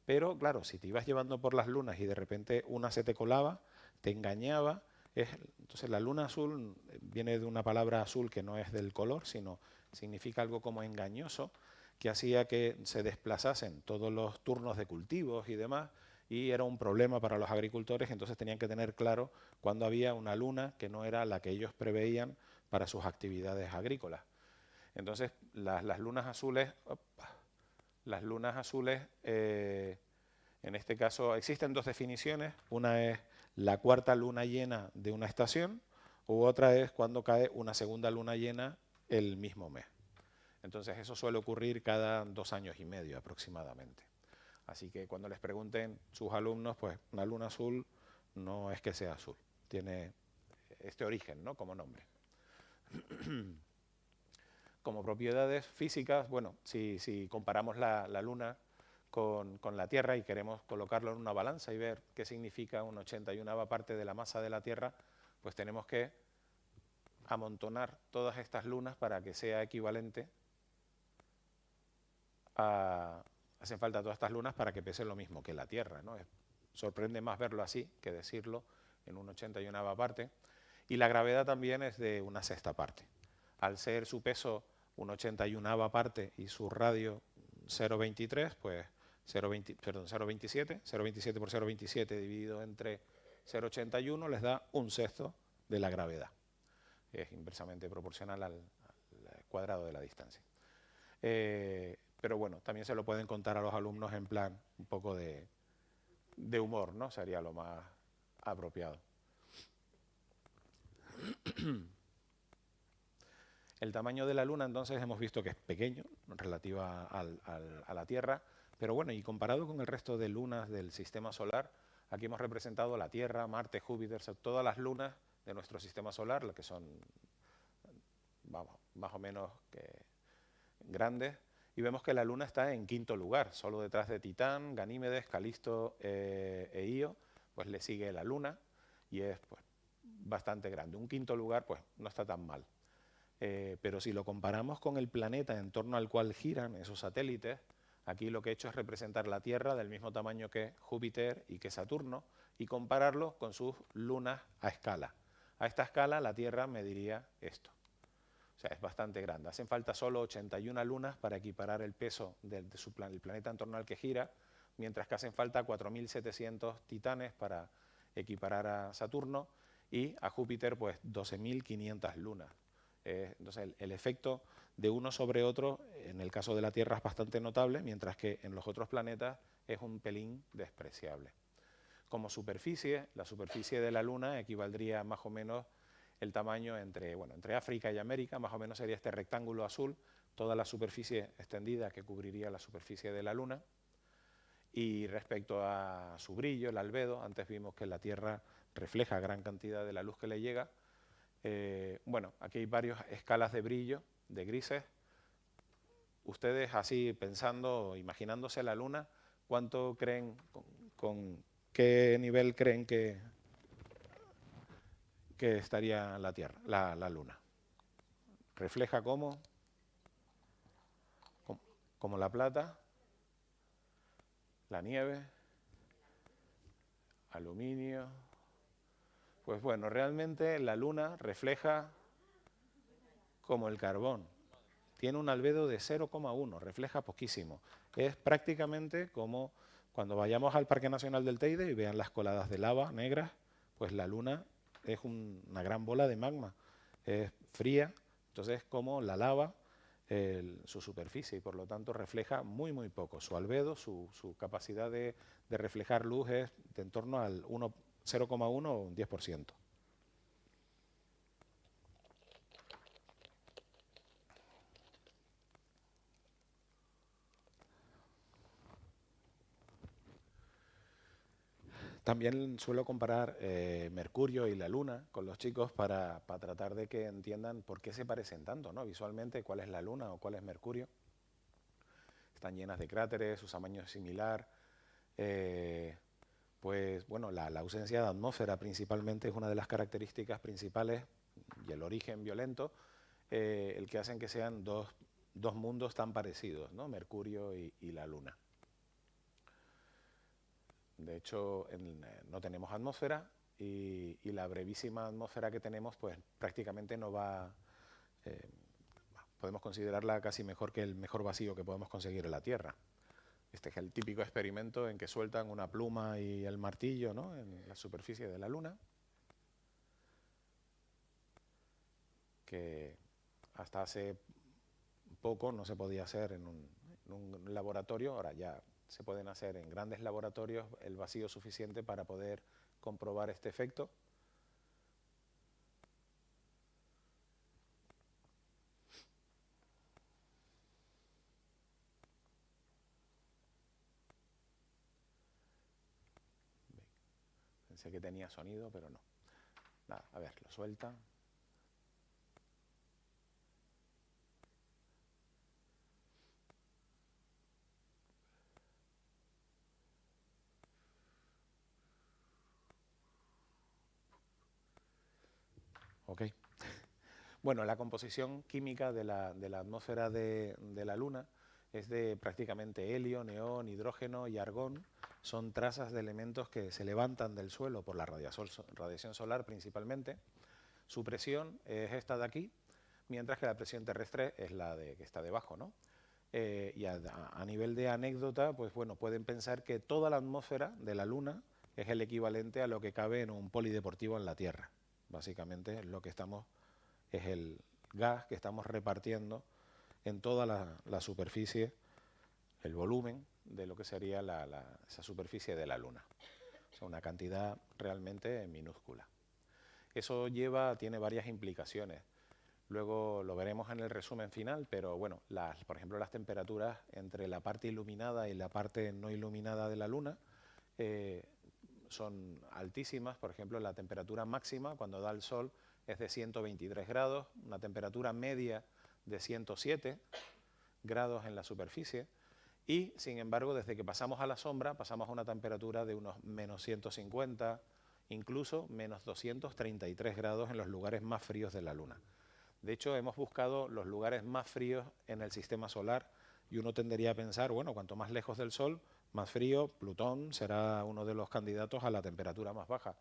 Pero claro, si te ibas llevando por las lunas y de repente una se te colaba, te engañaba. Entonces la luna azul viene de una palabra azul que no es del color, sino significa algo como engañoso, que hacía que se desplazasen todos los turnos de cultivos y demás, y era un problema para los agricultores. Entonces tenían que tener claro cuándo había una luna que no era la que ellos preveían para sus actividades agrícolas. Entonces las lunas azules, en este caso existen 2 definiciones. Una es la cuarta luna llena de una estación, u otra es cuando cae una segunda luna llena el mismo mes. Entonces eso suele ocurrir cada 2 años y medio aproximadamente. Así que cuando les pregunten sus alumnos, pues una luna azul no es que sea azul, tiene este origen, ¿no?, como nombre. Como propiedades físicas, bueno, si comparamos la luna con la Tierra y queremos colocarlo en una balanza y ver qué significa una 81ª parte de la masa de la Tierra, pues tenemos que amontonar todas estas lunas para que sea equivalente a... Hacen falta todas estas lunas para que pese lo mismo que la Tierra, ¿no? Sorprende más verlo así que decirlo en una 81ª parte. Y la gravedad también es de una 1/6 parte. Al ser su peso una 81ª parte y su radio 0,23, pues 0,27 por 0,27 dividido entre 0,81 les da 1/6 de la gravedad. Es inversamente proporcional al cuadrado de la distancia. Pero bueno, también se lo pueden contar a los alumnos en plan un poco de humor, ¿no? Sería lo más apropiado. El tamaño de la Luna, entonces, hemos visto que es pequeño relativa a la Tierra, pero bueno, y comparado con el resto de lunas del sistema solar, aquí hemos representado la Tierra, Marte, Júpiter, todas las lunas de nuestro sistema solar, las que son, vamos, más o menos grandes, y vemos que la Luna está en 5.º lugar, solo detrás de Titán, Ganímedes, Calisto e Io, pues le sigue la Luna, y es pues bastante grande. Un 5.º lugar pues no está tan mal. Pero si lo comparamos con el planeta en torno al cual giran esos satélites, aquí lo que he hecho es representar la Tierra del mismo tamaño que Júpiter y que Saturno y compararlos con sus lunas a escala. A esta escala la Tierra mediría esto. O sea, es bastante grande. Hacen falta solo 81 lunas para equiparar el peso del planeta en torno al que gira, mientras que hacen falta 4.700 titanes para equiparar a Saturno y a Júpiter pues 12.500 lunas. Entonces el efecto de uno sobre otro en el caso de la Tierra es bastante notable, mientras que en los otros planetas es un pelín despreciable. Como superficie, la superficie de la Luna equivaldría más o menos el tamaño entre África y América, más o menos sería este rectángulo azul, toda la superficie extendida que cubriría la superficie de la Luna. Y respecto a su brillo, el albedo, antes vimos que la Tierra refleja gran cantidad de la luz que le llega. Bueno, aquí hay varias escalas de brillo, de grises. Ustedes así pensando, imaginándose la Luna, ¿cuánto creen, con qué nivel creen que estaría la Tierra, la Luna? ¿Refleja cómo? ¿Como la plata? ¿La nieve? ¿Aluminio? Pues bueno, realmente la Luna refleja como el carbón. tiene un albedo de 0,1, refleja poquísimo. Es prácticamente como cuando vayamos al Parque Nacional del Teide y vean las coladas de lava negras, pues la Luna es una gran bola de magma, es fría, entonces como la lava, su superficie, y por lo tanto refleja muy poco. Su albedo, su capacidad de reflejar luz es de en torno al 0,1 o un 10%. También suelo comparar Mercurio y la Luna con los chicos para tratar de que entiendan por qué se parecen tanto, ¿no? Visualmente, cuál es la Luna o cuál es Mercurio. Están llenas de cráteres, su tamaño es similar. Pues bueno, la ausencia de atmósfera principalmente es una de las características principales y el origen violento, el que hacen que sean dos mundos tan parecidos, ¿no? Mercurio y la Luna. De hecho, no tenemos atmósfera y la brevísima atmósfera que tenemos, pues prácticamente no va, podemos considerarla casi mejor que el mejor vacío que podemos conseguir en la Tierra. Este es el típico experimento en que sueltan una pluma y el martillo, ¿no?, en la superficie de la Luna, que hasta hace poco no se podía hacer en un laboratorio, ahora ya se pueden hacer en grandes laboratorios el vacío suficiente para poder comprobar este efecto. Pensé que tenía sonido, pero no. Nada, a ver, lo suelta. Ok. Bueno, la composición química de la atmósfera de la Luna es de prácticamente helio, neón, hidrógeno y argón. Son trazas de elementos que se levantan del suelo por la radiación solar principalmente. Su presión es esta de aquí, mientras que la presión terrestre es la que está debajo, ¿no? Y a nivel de anécdota, pues bueno, pueden pensar que toda la atmósfera de la Luna es el equivalente a lo que cabe en un polideportivo en la Tierra. Básicamente lo que es el gas que estamos repartiendo en toda la superficie, el volumen de lo que sería esa superficie de la Luna. O sea, una cantidad realmente minúscula. Eso tiene varias implicaciones. Luego lo veremos en el resumen final, pero bueno, por ejemplo, las temperaturas entre la parte iluminada y la parte no iluminada de la Luna son altísimas. Por ejemplo, la temperatura máxima cuando da el sol es de 123 grados, una temperatura media de 107 grados en la superficie y, sin embargo, desde que pasamos a la sombra pasamos a una temperatura de unos menos 150, incluso menos 233 grados en los lugares más fríos de la Luna. De hecho, hemos buscado los lugares más fríos en el sistema solar y uno tendería a pensar, bueno, cuanto más lejos del Sol, más frío, Plutón será uno de los candidatos a la temperatura más baja.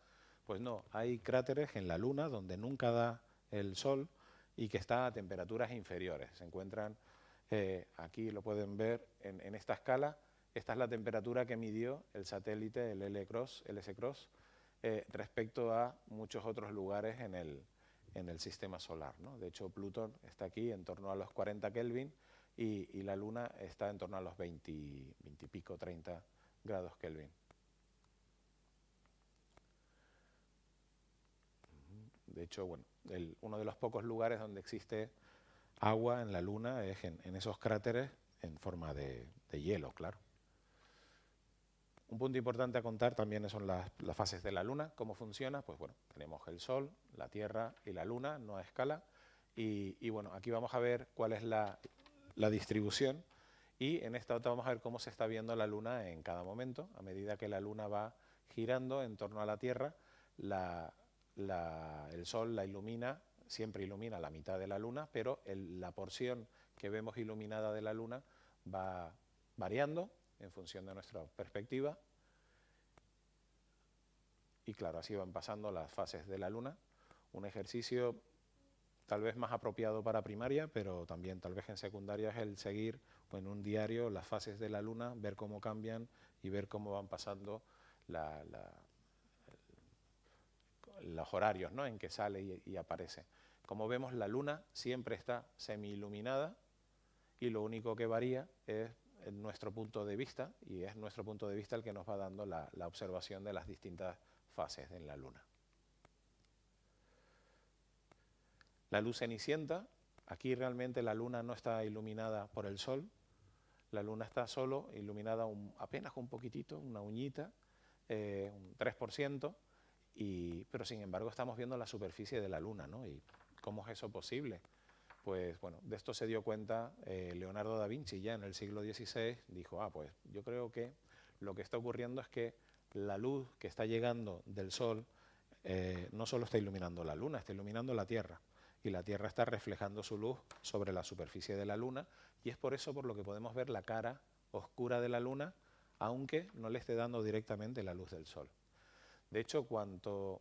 Pues no, hay cráteres en la Luna donde nunca da el Sol y que está a temperaturas inferiores. Se encuentran, aquí lo pueden ver en esta escala, esta es la temperatura que midió el satélite, el LS-CROSS, respecto a muchos otros lugares en el sistema solar, ¿no? De hecho, Plutón está aquí en torno a los 40 Kelvin y la Luna está en torno a los 20 y pico, 30 grados Kelvin. De hecho, bueno, uno de los pocos lugares donde existe agua en la Luna es en esos cráteres en forma de hielo, claro. Un punto importante a contar también son las fases de la Luna, cómo funciona. Pues bueno, tenemos el Sol, la Tierra y la Luna, no a escala. Y bueno, aquí vamos a ver cuál es la distribución y en esta otra vamos a ver cómo se está viendo la Luna en cada momento. A medida que la Luna va girando en torno a la Tierra, el Sol la ilumina, siempre ilumina la mitad de la Luna, pero la porción que vemos iluminada de la Luna va variando en función de nuestra perspectiva. Y claro, así van pasando las fases de la Luna. Un ejercicio tal vez más apropiado para primaria, pero también tal vez en secundaria es el seguir en un diario las fases de la luna, ver cómo cambian y ver cómo van pasando los horarios, ¿no?, en que sale y aparece. Como vemos, la luna siempre está semi-iluminada y lo único que varía es nuestro punto de vista, y es nuestro punto de vista el que nos va dando la observación de las distintas fases en la luna. La luz cenicienta, aquí realmente la luna no está iluminada por el sol, la luna está solo iluminada apenas un poquitito, una uñita, un 3%, pero sin embargo estamos viendo la superficie de la luna, ¿no? ¿Y cómo es eso posible? Pues bueno, de esto se dio cuenta Leonardo da Vinci ya en el siglo XVI, dijo, pues yo creo que lo que está ocurriendo es que la luz que está llegando del sol no solo está iluminando la luna, está iluminando la Tierra, y la Tierra está reflejando su luz sobre la superficie de la luna, y es por eso por lo que podemos ver la cara oscura de la luna, aunque no le esté dando directamente la luz del sol. De hecho, cuanto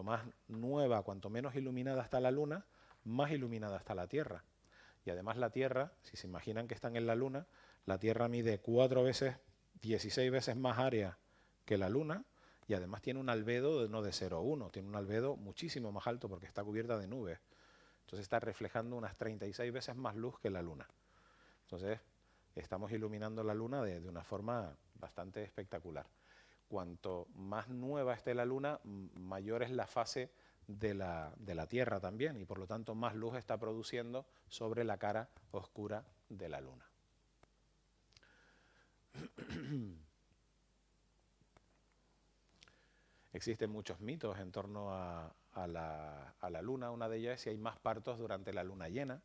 más nueva, cuanto menos iluminada está la luna, más iluminada está la Tierra. Y además la Tierra, si se imaginan que están en la luna, la Tierra mide 16 veces más área que la luna, y además tiene un albedo no de 0,1, tiene un albedo muchísimo más alto porque está cubierta de nubes. Entonces está reflejando unas 36 veces más luz que la luna. Entonces estamos iluminando la luna de una forma bastante espectacular. Cuanto más nueva esté la luna, mayor es la fase de la Tierra también, y por lo tanto más luz está produciendo sobre la cara oscura de la luna. Existen muchos mitos en torno a la luna. Una de ellas es si hay más partos durante la luna llena.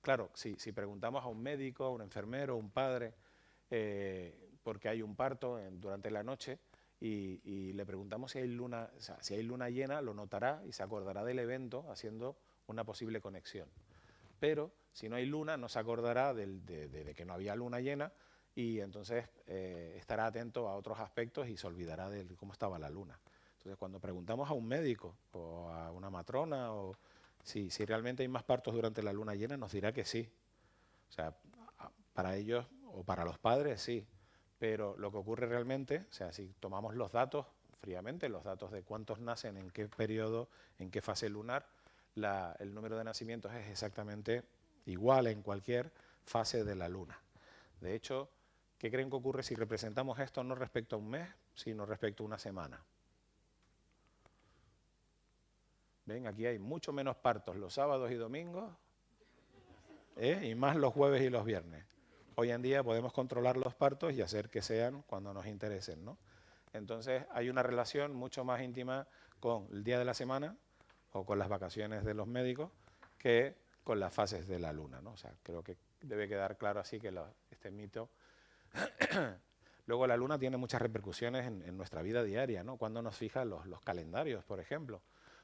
Claro, si preguntamos a un médico, a un enfermero, a un padre, porque hay un parto durante la noche, y le preguntamos si hay luna, o sea, si hay luna llena, lo notará y se acordará del evento haciendo una posible conexión. Pero si no hay luna, no se acordará de que no había luna llena, y entonces estará atento a otros aspectos y se olvidará de cómo estaba la luna. Entonces, cuando preguntamos a un médico o a una matrona o si realmente hay más partos durante la luna llena, nos dirá que sí. O sea, para ellos o para los padres sí, pero lo que ocurre realmente, o sea, si tomamos los datos fríamente, los datos de cuántos nacen, en qué periodo, en qué fase lunar, el número de nacimientos es exactamente igual en cualquier fase de la luna. De hecho, ¿qué creen que ocurre si representamos esto no respecto a un mes, sino respecto a una semana? ¿Ven? Aquí hay mucho menos partos los sábados y domingos, y más los jueves y los viernes. Hoy en día podemos controlar los partos y hacer que sean cuando nos interesen, ¿no? Entonces hay una relación mucho más íntima con el día de la semana o con las vacaciones de los médicos que con las fases de la luna, ¿no? O sea, creo que debe quedar claro así que este mito. Luego la luna tiene muchas repercusiones en nuestra vida diaria, ¿no? Cuando nos fijan los calendarios, por ejemplo.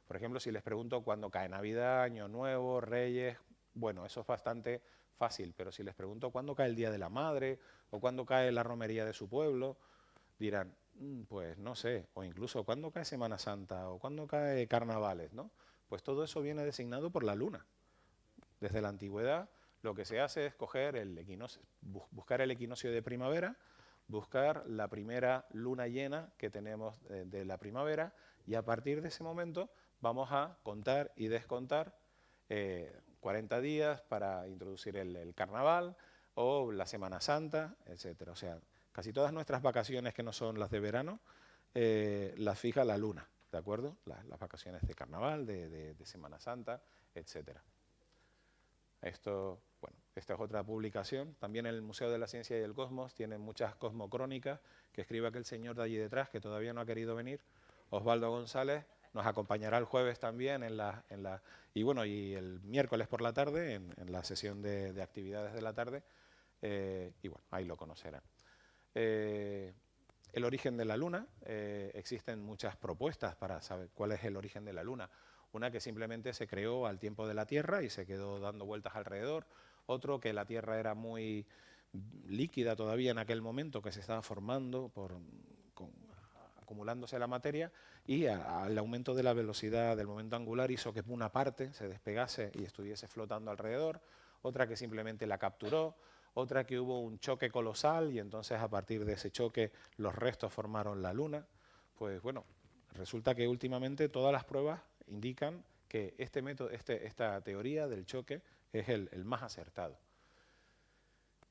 Por ejemplo, si les pregunto cuándo cae Navidad, Año Nuevo, Reyes, bueno, eso es bastante fácil, pero si les pregunto cuándo cae el Día de la Madre o cuándo cae la romería de su pueblo, dirán, pues no sé, o incluso cuándo cae Semana Santa o cuándo cae Carnavales, ¿no? Pues todo eso viene designado por la luna. Desde la antigüedad lo que se hace es coger buscar el equinoccio de primavera, buscar la primera luna llena que tenemos de la primavera, y a partir de ese momento vamos a contar y descontar 40 días para introducir el carnaval o la Semana Santa, etcétera. O sea, casi todas nuestras vacaciones que no son las de verano las fija la luna, ¿de acuerdo? Las vacaciones de carnaval, de Semana Santa, etcétera. Esta es otra publicación. También el Museo de la Ciencia y el Cosmos tiene muchas cosmocrónicas que escribe aquel señor de allí detrás que todavía no ha querido venir, Osvaldo González. Nos acompañará el jueves también y el miércoles por la tarde en la sesión de actividades de la tarde, y bueno, ahí lo conocerán. El origen de la Luna, existen muchas propuestas para saber cuál es el origen de la Luna. Una que simplemente se creó al tiempo de la Tierra y se quedó dando vueltas alrededor. Otro que la Tierra era muy líquida todavía en aquel momento, que se estaba formando acumulándose la materia y al aumento de la velocidad del momento angular hizo que una parte se despegase y estuviese flotando alrededor, otra que simplemente la capturó, otra que hubo un choque colosal y entonces a partir de ese choque los restos formaron la Luna. Pues bueno, resulta que últimamente todas las pruebas indican que este método, esta teoría del choque es el más acertado.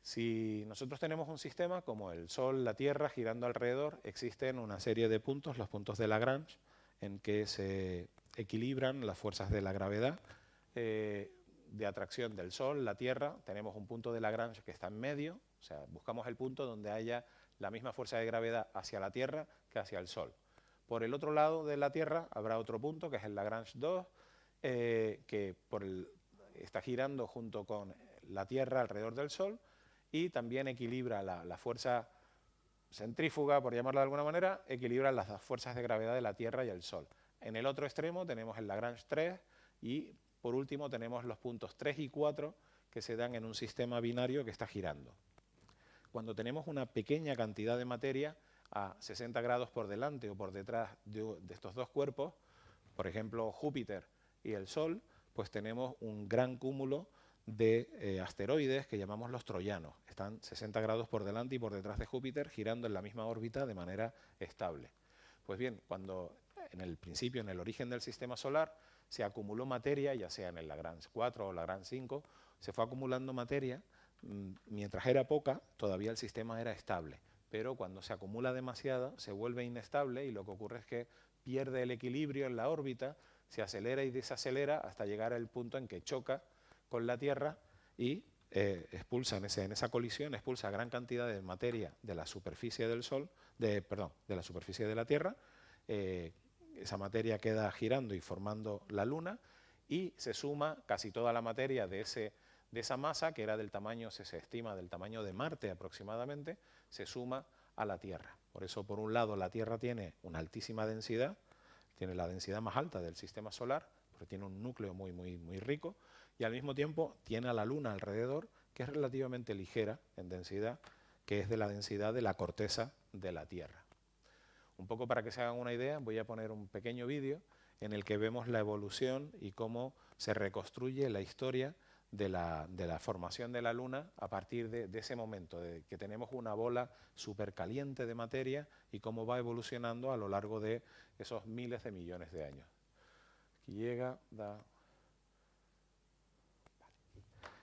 Si nosotros tenemos un sistema como el Sol, la Tierra girando alrededor, existen una serie de puntos, los puntos de Lagrange, en que se equilibran las fuerzas de la gravedad de atracción del Sol, la Tierra. Tenemos un punto de Lagrange que está en medio, o sea, buscamos el punto donde haya la misma fuerza de gravedad hacia la Tierra que hacia el Sol. Por el otro lado de la Tierra habrá otro punto, que es el Lagrange 2, que está girando junto con la Tierra alrededor del Sol y también equilibra la fuerza centrífuga, por llamarla de alguna manera, equilibra las fuerzas de gravedad de la Tierra y el Sol. En el otro extremo tenemos el Lagrange 3 y por último tenemos los puntos 3 y 4 que se dan en un sistema binario que está girando. Cuando tenemos una pequeña cantidad de materia a 60 grados por delante o por detrás de estos dos cuerpos, por ejemplo Júpiter y el Sol, pues tenemos un gran cúmulo de asteroides que llamamos los troyanos. Están 60 grados por delante y por detrás de Júpiter girando en la misma órbita de manera estable. Pues bien, cuando en el principio, en el origen del sistema solar, se acumuló materia, ya sea en el Lagrange 4 o Lagrange 5, se fue acumulando materia, mientras era poca, todavía el sistema era estable, pero cuando se acumula demasiada se vuelve inestable y lo que ocurre es que pierde el equilibrio en la órbita, se acelera y desacelera hasta llegar al punto en que choca con la Tierra y expulsa, en esa colisión, expulsa gran cantidad de materia de la superficie del Sol, de la superficie de la Tierra. Esa materia queda girando y formando la Luna y se suma casi toda la materia de esa masa, que era del tamaño, se estima, del tamaño de Marte aproximadamente, se suma a la Tierra. Por eso, por un lado, la Tierra tiene una altísima densidad, tiene la densidad más alta del sistema solar, porque tiene un núcleo muy, muy, muy rico, y al mismo tiempo tiene a la Luna alrededor, que es relativamente ligera en densidad, que es de la densidad de la corteza de la Tierra. Un poco para que se hagan una idea, voy a poner un pequeño vídeo en el que vemos la evolución y cómo se reconstruye la historia de la formación de la Luna a partir de ese momento, de que tenemos una bola súper caliente de materia y cómo va evolucionando a lo largo de esos miles de millones de años. Aquí llega,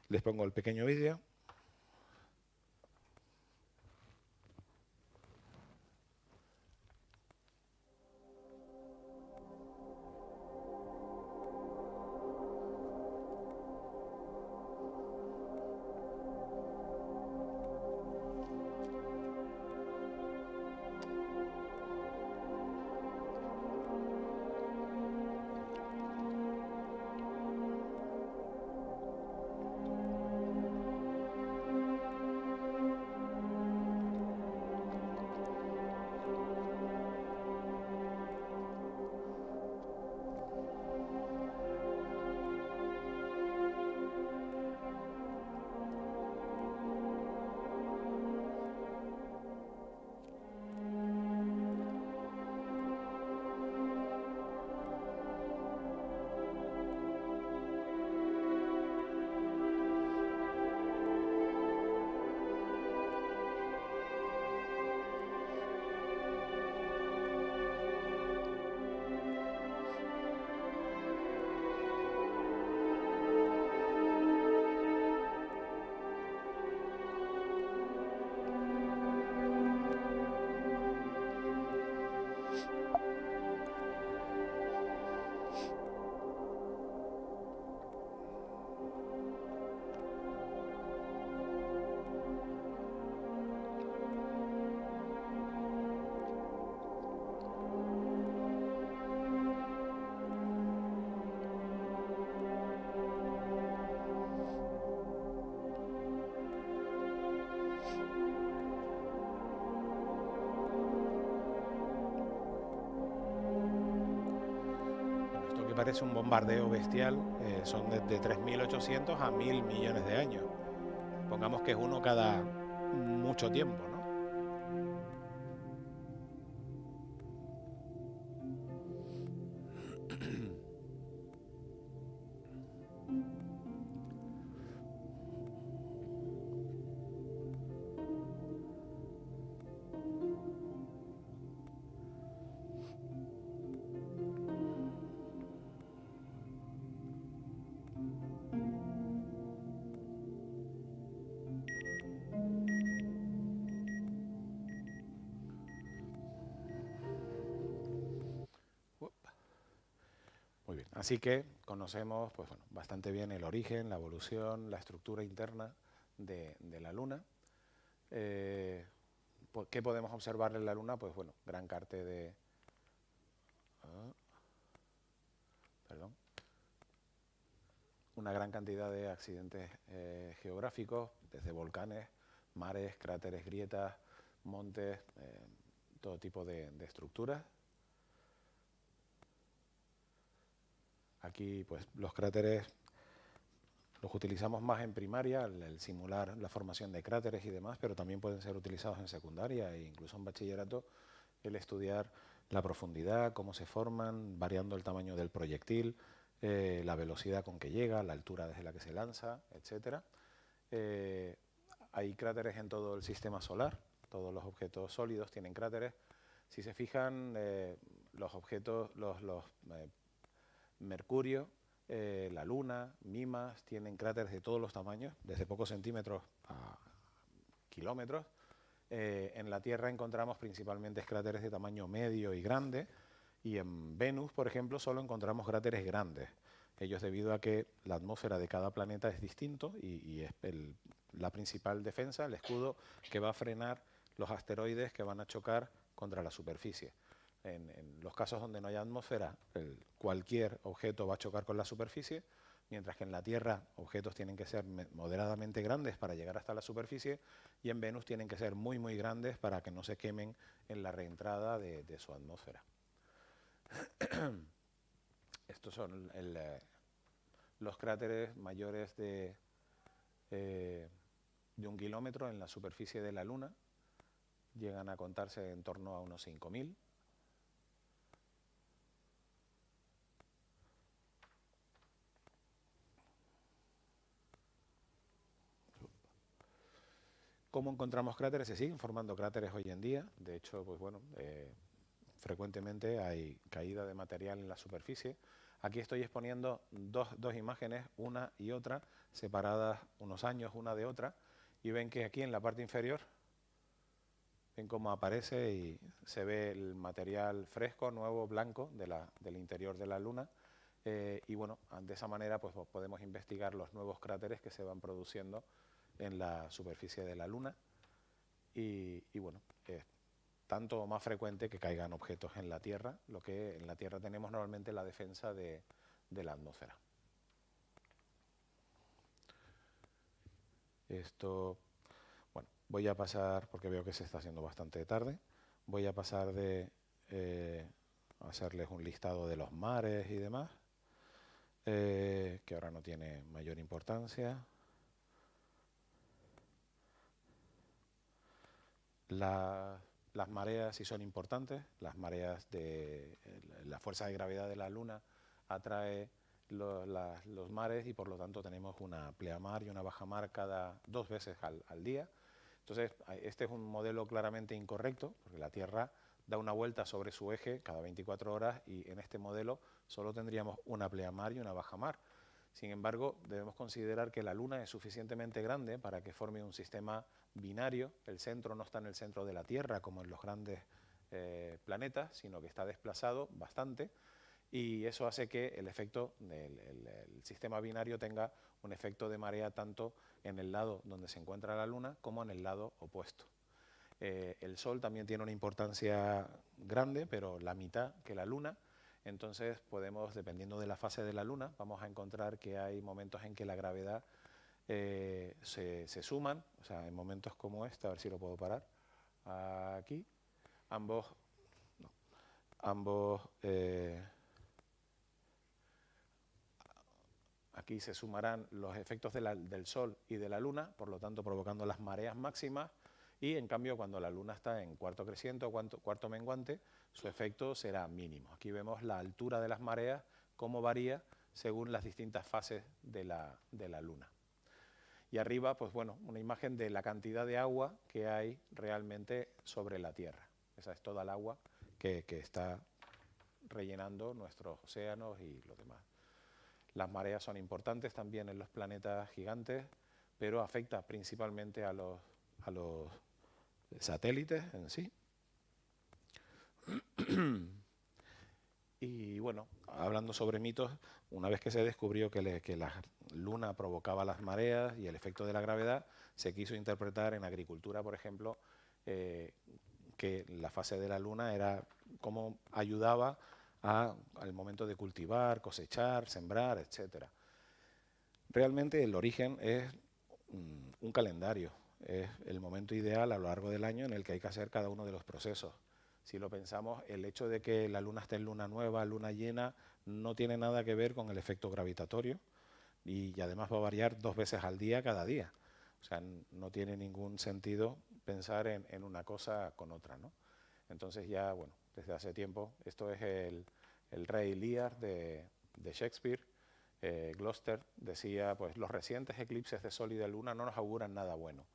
les pongo el pequeño vídeo. Parece un bombardeo bestial, son de 3.800 a 1.000 millones de años. Pongamos que es uno cada mucho tiempo, ¿no? Así que conocemos pues, bueno, bastante bien el origen, la evolución, la estructura interna de la Luna. ¿Qué podemos observar en la Luna? Pues bueno, gran carte de... perdón. Una gran cantidad de accidentes geográficos, desde volcanes, mares, cráteres, grietas, montes, todo tipo de estructuras. Aquí pues los cráteres los utilizamos más en primaria, el simular la formación de cráteres y demás, pero también pueden ser utilizados en secundaria e incluso en bachillerato, el estudiar la profundidad, cómo se forman, variando el tamaño del proyectil, la velocidad con que llega, la altura desde la que se lanza, etc. Hay cráteres en todo el sistema solar, todos los objetos sólidos tienen cráteres. Si se fijan, los objetos, Mercurio, la Luna, Mimas, tienen cráteres de todos los tamaños, desde pocos centímetros a kilómetros. En la Tierra encontramos principalmente cráteres de tamaño medio y grande, y en Venus, por ejemplo, solo encontramos cráteres grandes. Ello es debido a que la atmósfera de cada planeta es distinto y es la principal defensa, el escudo que va a frenar los asteroides que van a chocar contra la superficie. En los casos donde no haya atmósfera, cualquier objeto va a chocar con la superficie, mientras que en la Tierra objetos tienen que ser moderadamente grandes para llegar hasta la superficie, y en Venus tienen que ser muy, muy grandes para que no se quemen en la reentrada de su atmósfera. Estos son los cráteres mayores de 1 kilómetro en la superficie de la Luna. Llegan a contarse en torno a unos 5.000. ¿Cómo encontramos cráteres? Se siguen formando cráteres hoy en día. De hecho, pues bueno, frecuentemente hay caída de material en la superficie. Aquí estoy exponiendo dos imágenes, una y otra, separadas unos años una de otra, y ven que aquí en la parte inferior, ven cómo aparece y se ve el material fresco, nuevo, blanco del interior de la Luna. Y bueno, de esa manera pues podemos investigar los nuevos cráteres que se van produciendo en la superficie de la Luna. Y bueno, es tanto más frecuente que caigan objetos en la Tierra, lo que en la Tierra tenemos normalmente la defensa de la atmósfera. Esto, bueno, voy a pasar, porque veo que se está haciendo bastante tarde, voy a pasar de hacerles un listado de los mares y demás, que ahora no tiene mayor importancia. Las mareas sí son importantes. Las mareas de la fuerza de gravedad de la Luna atrae los mares, y por lo tanto tenemos una pleamar y una bajamar cada 2 veces al día. Entonces, este es un modelo claramente incorrecto, porque la Tierra da una vuelta sobre su eje cada 24 horas y en este modelo solo tendríamos una pleamar y una bajamar. Sin embargo, debemos considerar que la Luna es suficientemente grande para que forme un sistema binario. El centro no está en el centro de la Tierra como en los grandes planetas, sino que está desplazado bastante, y eso hace que el efecto del sistema binario tenga un efecto de marea tanto en el lado donde se encuentra la Luna como en el lado opuesto. El Sol también tiene una importancia grande, pero la mitad que la Luna. Entonces podemos, dependiendo de la fase de la Luna, vamos a encontrar que hay momentos en que la gravedad se suman, o sea, en momentos como este, a ver si lo puedo parar, aquí, aquí se sumarán los efectos del Sol y de la Luna, por lo tanto provocando las mareas máximas, y en cambio cuando la Luna está en cuarto creciente o cuarto menguante, su efecto será mínimo. Aquí vemos la altura de las mareas, cómo varía según las distintas fases de la Luna. Y arriba, pues bueno, una imagen de la cantidad de agua que hay realmente sobre la Tierra. Esa es toda el agua que está rellenando nuestros océanos y lo demás. Las mareas son importantes también en los planetas gigantes, pero afecta principalmente a los satélites en sí. Y bueno, hablando sobre mitos, una vez que se descubrió que la luna provocaba las mareas y el efecto de la gravedad, se quiso interpretar en agricultura, por ejemplo, que la fase de la luna era cómo ayudaba al momento de cultivar, cosechar, sembrar, etcétera. Realmente el origen es un calendario, es el momento ideal a lo largo del año en el que hay que hacer cada uno de los procesos. Si lo pensamos, el hecho de que la luna esté en luna nueva, luna llena, no tiene nada que ver con el efecto gravitatorio y además va a variar 2 veces al día cada día. O sea, no tiene ningún sentido pensar en una cosa con otra, ¿no? Entonces ya, bueno, desde hace tiempo, esto es el rey Lear de Shakespeare. Gloucester decía, pues los recientes eclipses de sol y de luna no nos auguran nada bueno.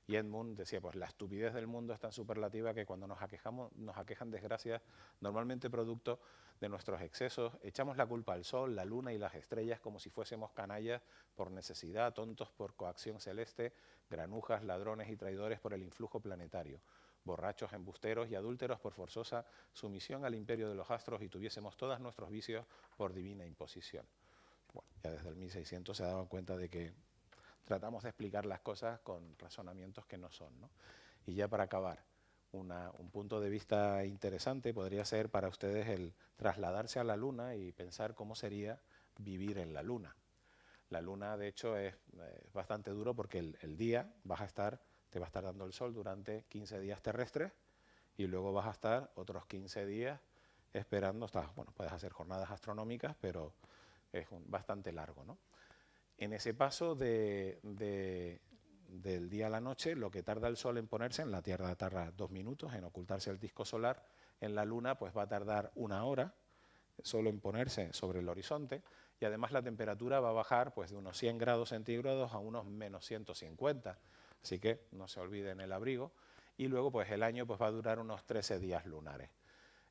Y Edmund decía, pues la estupidez del mundo es tan superlativa que cuando nos aquejan desgracias, normalmente producto de nuestros excesos, echamos la culpa al sol, la luna y las estrellas como si fuésemos canallas por necesidad, tontos por coacción celeste, granujas, ladrones y traidores por el influjo planetario, borrachos, embusteros y adúlteros por forzosa sumisión al imperio de los astros y tuviésemos todos nuestros vicios por divina imposición. Bueno, ya desde el 1600 se daban cuenta de que tratamos de explicar las cosas con razonamientos que no son, ¿no? Y ya para acabar, un punto de vista interesante podría ser para ustedes el trasladarse a la Luna y pensar cómo sería vivir en la Luna. La Luna, de hecho, es bastante duro porque el día te va a estar dando el sol durante 15 días terrestres y luego vas a estar otros 15 días esperando. Bueno, puedes hacer jornadas astronómicas, pero es bastante largo, ¿no? En ese paso del día a la noche, lo que tarda el Sol en ponerse, en la Tierra tarda 2 minutos en ocultarse el disco solar, en la Luna pues va a tardar 1 hora solo en ponerse sobre el horizonte y además la temperatura va a bajar pues de unos 100 grados centígrados a unos menos 150, así que no se olviden el abrigo y luego pues el año pues va a durar unos 13 días lunares.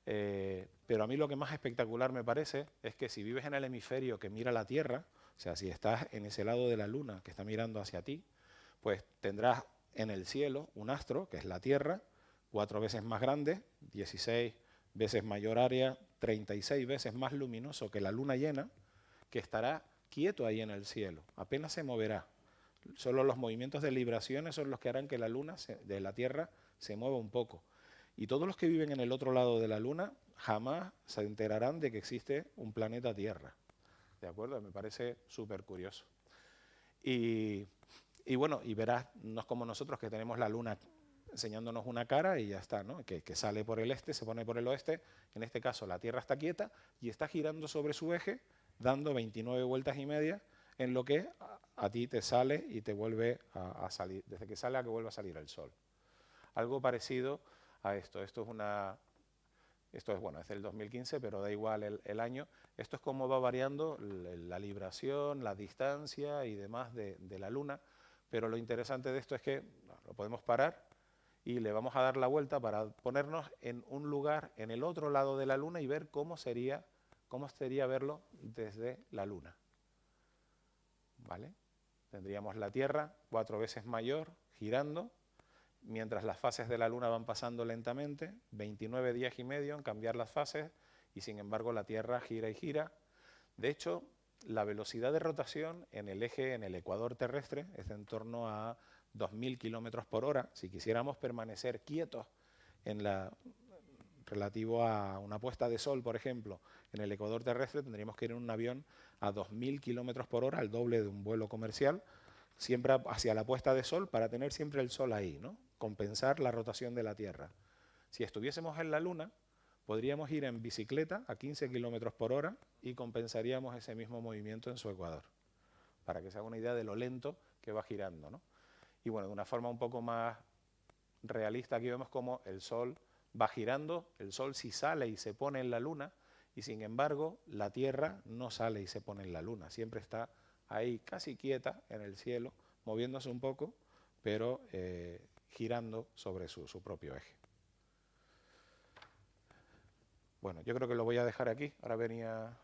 Pero a mí lo que más espectacular me parece es que si vives en el hemisferio que mira la Tierra, o sea, si estás en ese lado de la Luna que está mirando hacia ti, pues tendrás en el cielo un astro, que es la Tierra, 4 veces más grande, 16 veces mayor área, 36 veces más luminoso que la luna llena, que estará quieto ahí en el cielo, apenas se moverá. Solo los movimientos de libraciones son los que harán que la luna de la Tierra se mueva un poco. Y todos los que viven en el otro lado de la luna jamás se enterarán de que existe un planeta Tierra. ¿De acuerdo? Me parece súper curioso. Y bueno, y verás, no es como nosotros que tenemos la luna enseñándonos una cara y ya está, ¿no? Que sale por el este, se pone por el oeste. En este caso la Tierra está quieta y está girando sobre su eje, dando 29 vueltas y media, en lo que a ti te sale y te vuelve a salir, desde que sale a que vuelva a salir el sol. Algo parecido a esto. Esto es, bueno, es del 2015, pero da igual el año. Esto es cómo va variando la libración, la distancia y demás de la Luna, pero lo interesante de esto es que lo podemos parar y le vamos a dar la vuelta para ponernos en un lugar en el otro lado de la Luna y ver cómo sería verlo desde la Luna. ¿Vale? Tendríamos la Tierra 4 veces mayor, girando, mientras las fases de la Luna van pasando lentamente, 29 días y medio en cambiar las fases, y sin embargo la Tierra gira y gira. De hecho, la velocidad de rotación en el eje, en el ecuador terrestre, es en torno a 2.000 kilómetros por hora. Si quisiéramos permanecer quietos relativo a una puesta de sol, por ejemplo, en el ecuador terrestre, tendríamos que ir en un avión a 2.000 kilómetros por hora, al doble de un vuelo comercial, siempre hacia la puesta de sol para tener siempre el sol ahí, ¿no? Compensar la rotación de la Tierra. Si estuviésemos en la Luna, podríamos ir en bicicleta a 15 kilómetros por hora y compensaríamos ese mismo movimiento en su ecuador, para que se haga una idea de lo lento que va girando, ¿no? Y bueno, de una forma un poco más realista, aquí vemos cómo el Sol va girando, el Sol sí sale y se pone en la Luna, y sin embargo la Tierra no sale y se pone en la Luna, siempre está ahí casi quieta en el cielo, moviéndose un poco, pero girando sobre su propio eje. Bueno, yo creo que lo voy a dejar aquí. Ahora venía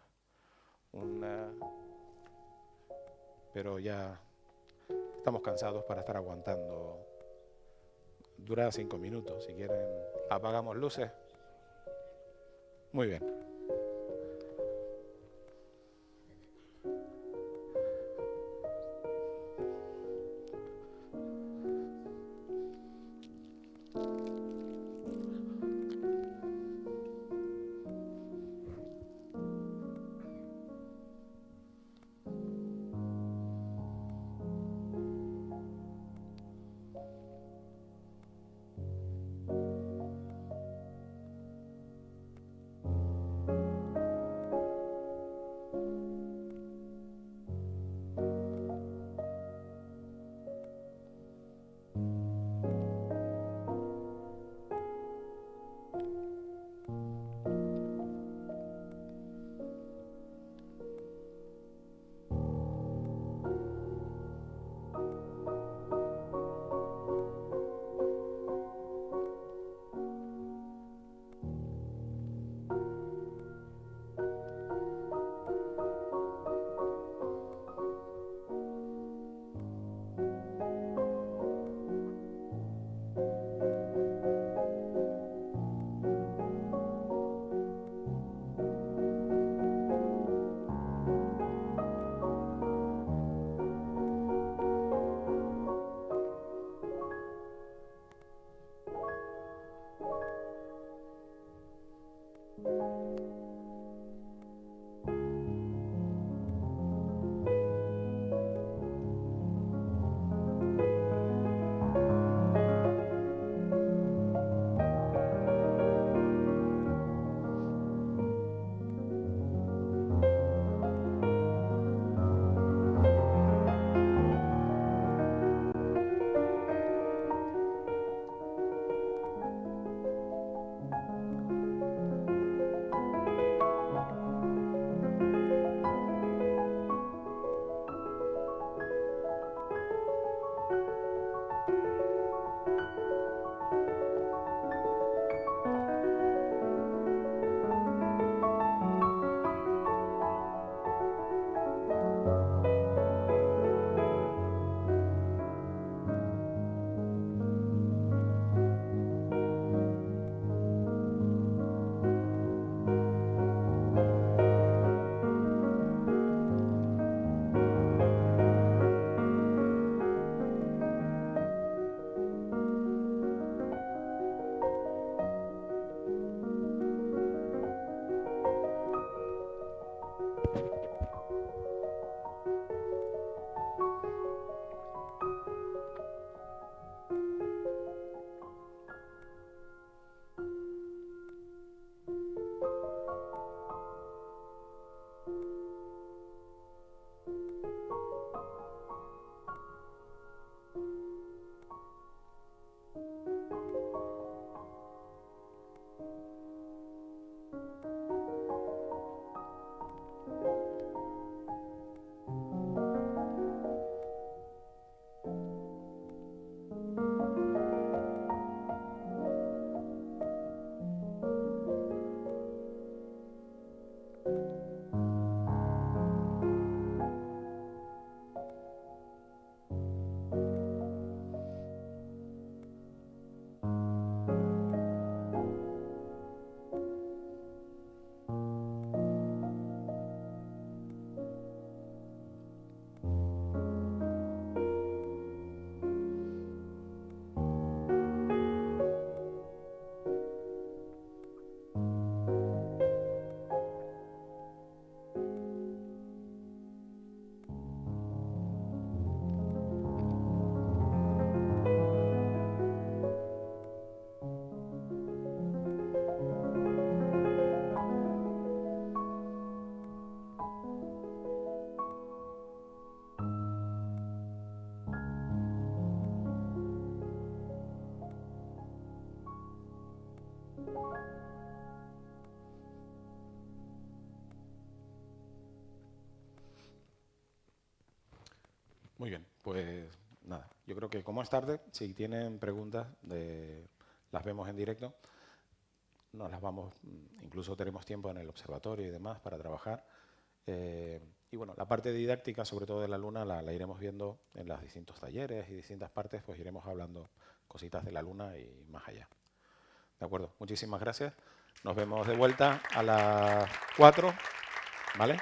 pero ya estamos cansados para estar aguantando. Dura 5 minutos. Si quieren, apagamos luces. Muy bien. Muy bien, pues nada, yo creo que como es tarde, si tienen preguntas, las vemos en directo, nos las vamos, incluso tenemos tiempo en el observatorio y demás para trabajar. Y bueno, la parte didáctica, sobre todo de la Luna, la iremos viendo en los distintos talleres y distintas partes, pues iremos hablando cositas de la Luna y más allá. ¿De acuerdo? Muchísimas gracias. Nos vemos de vuelta a las 4, ¿vale?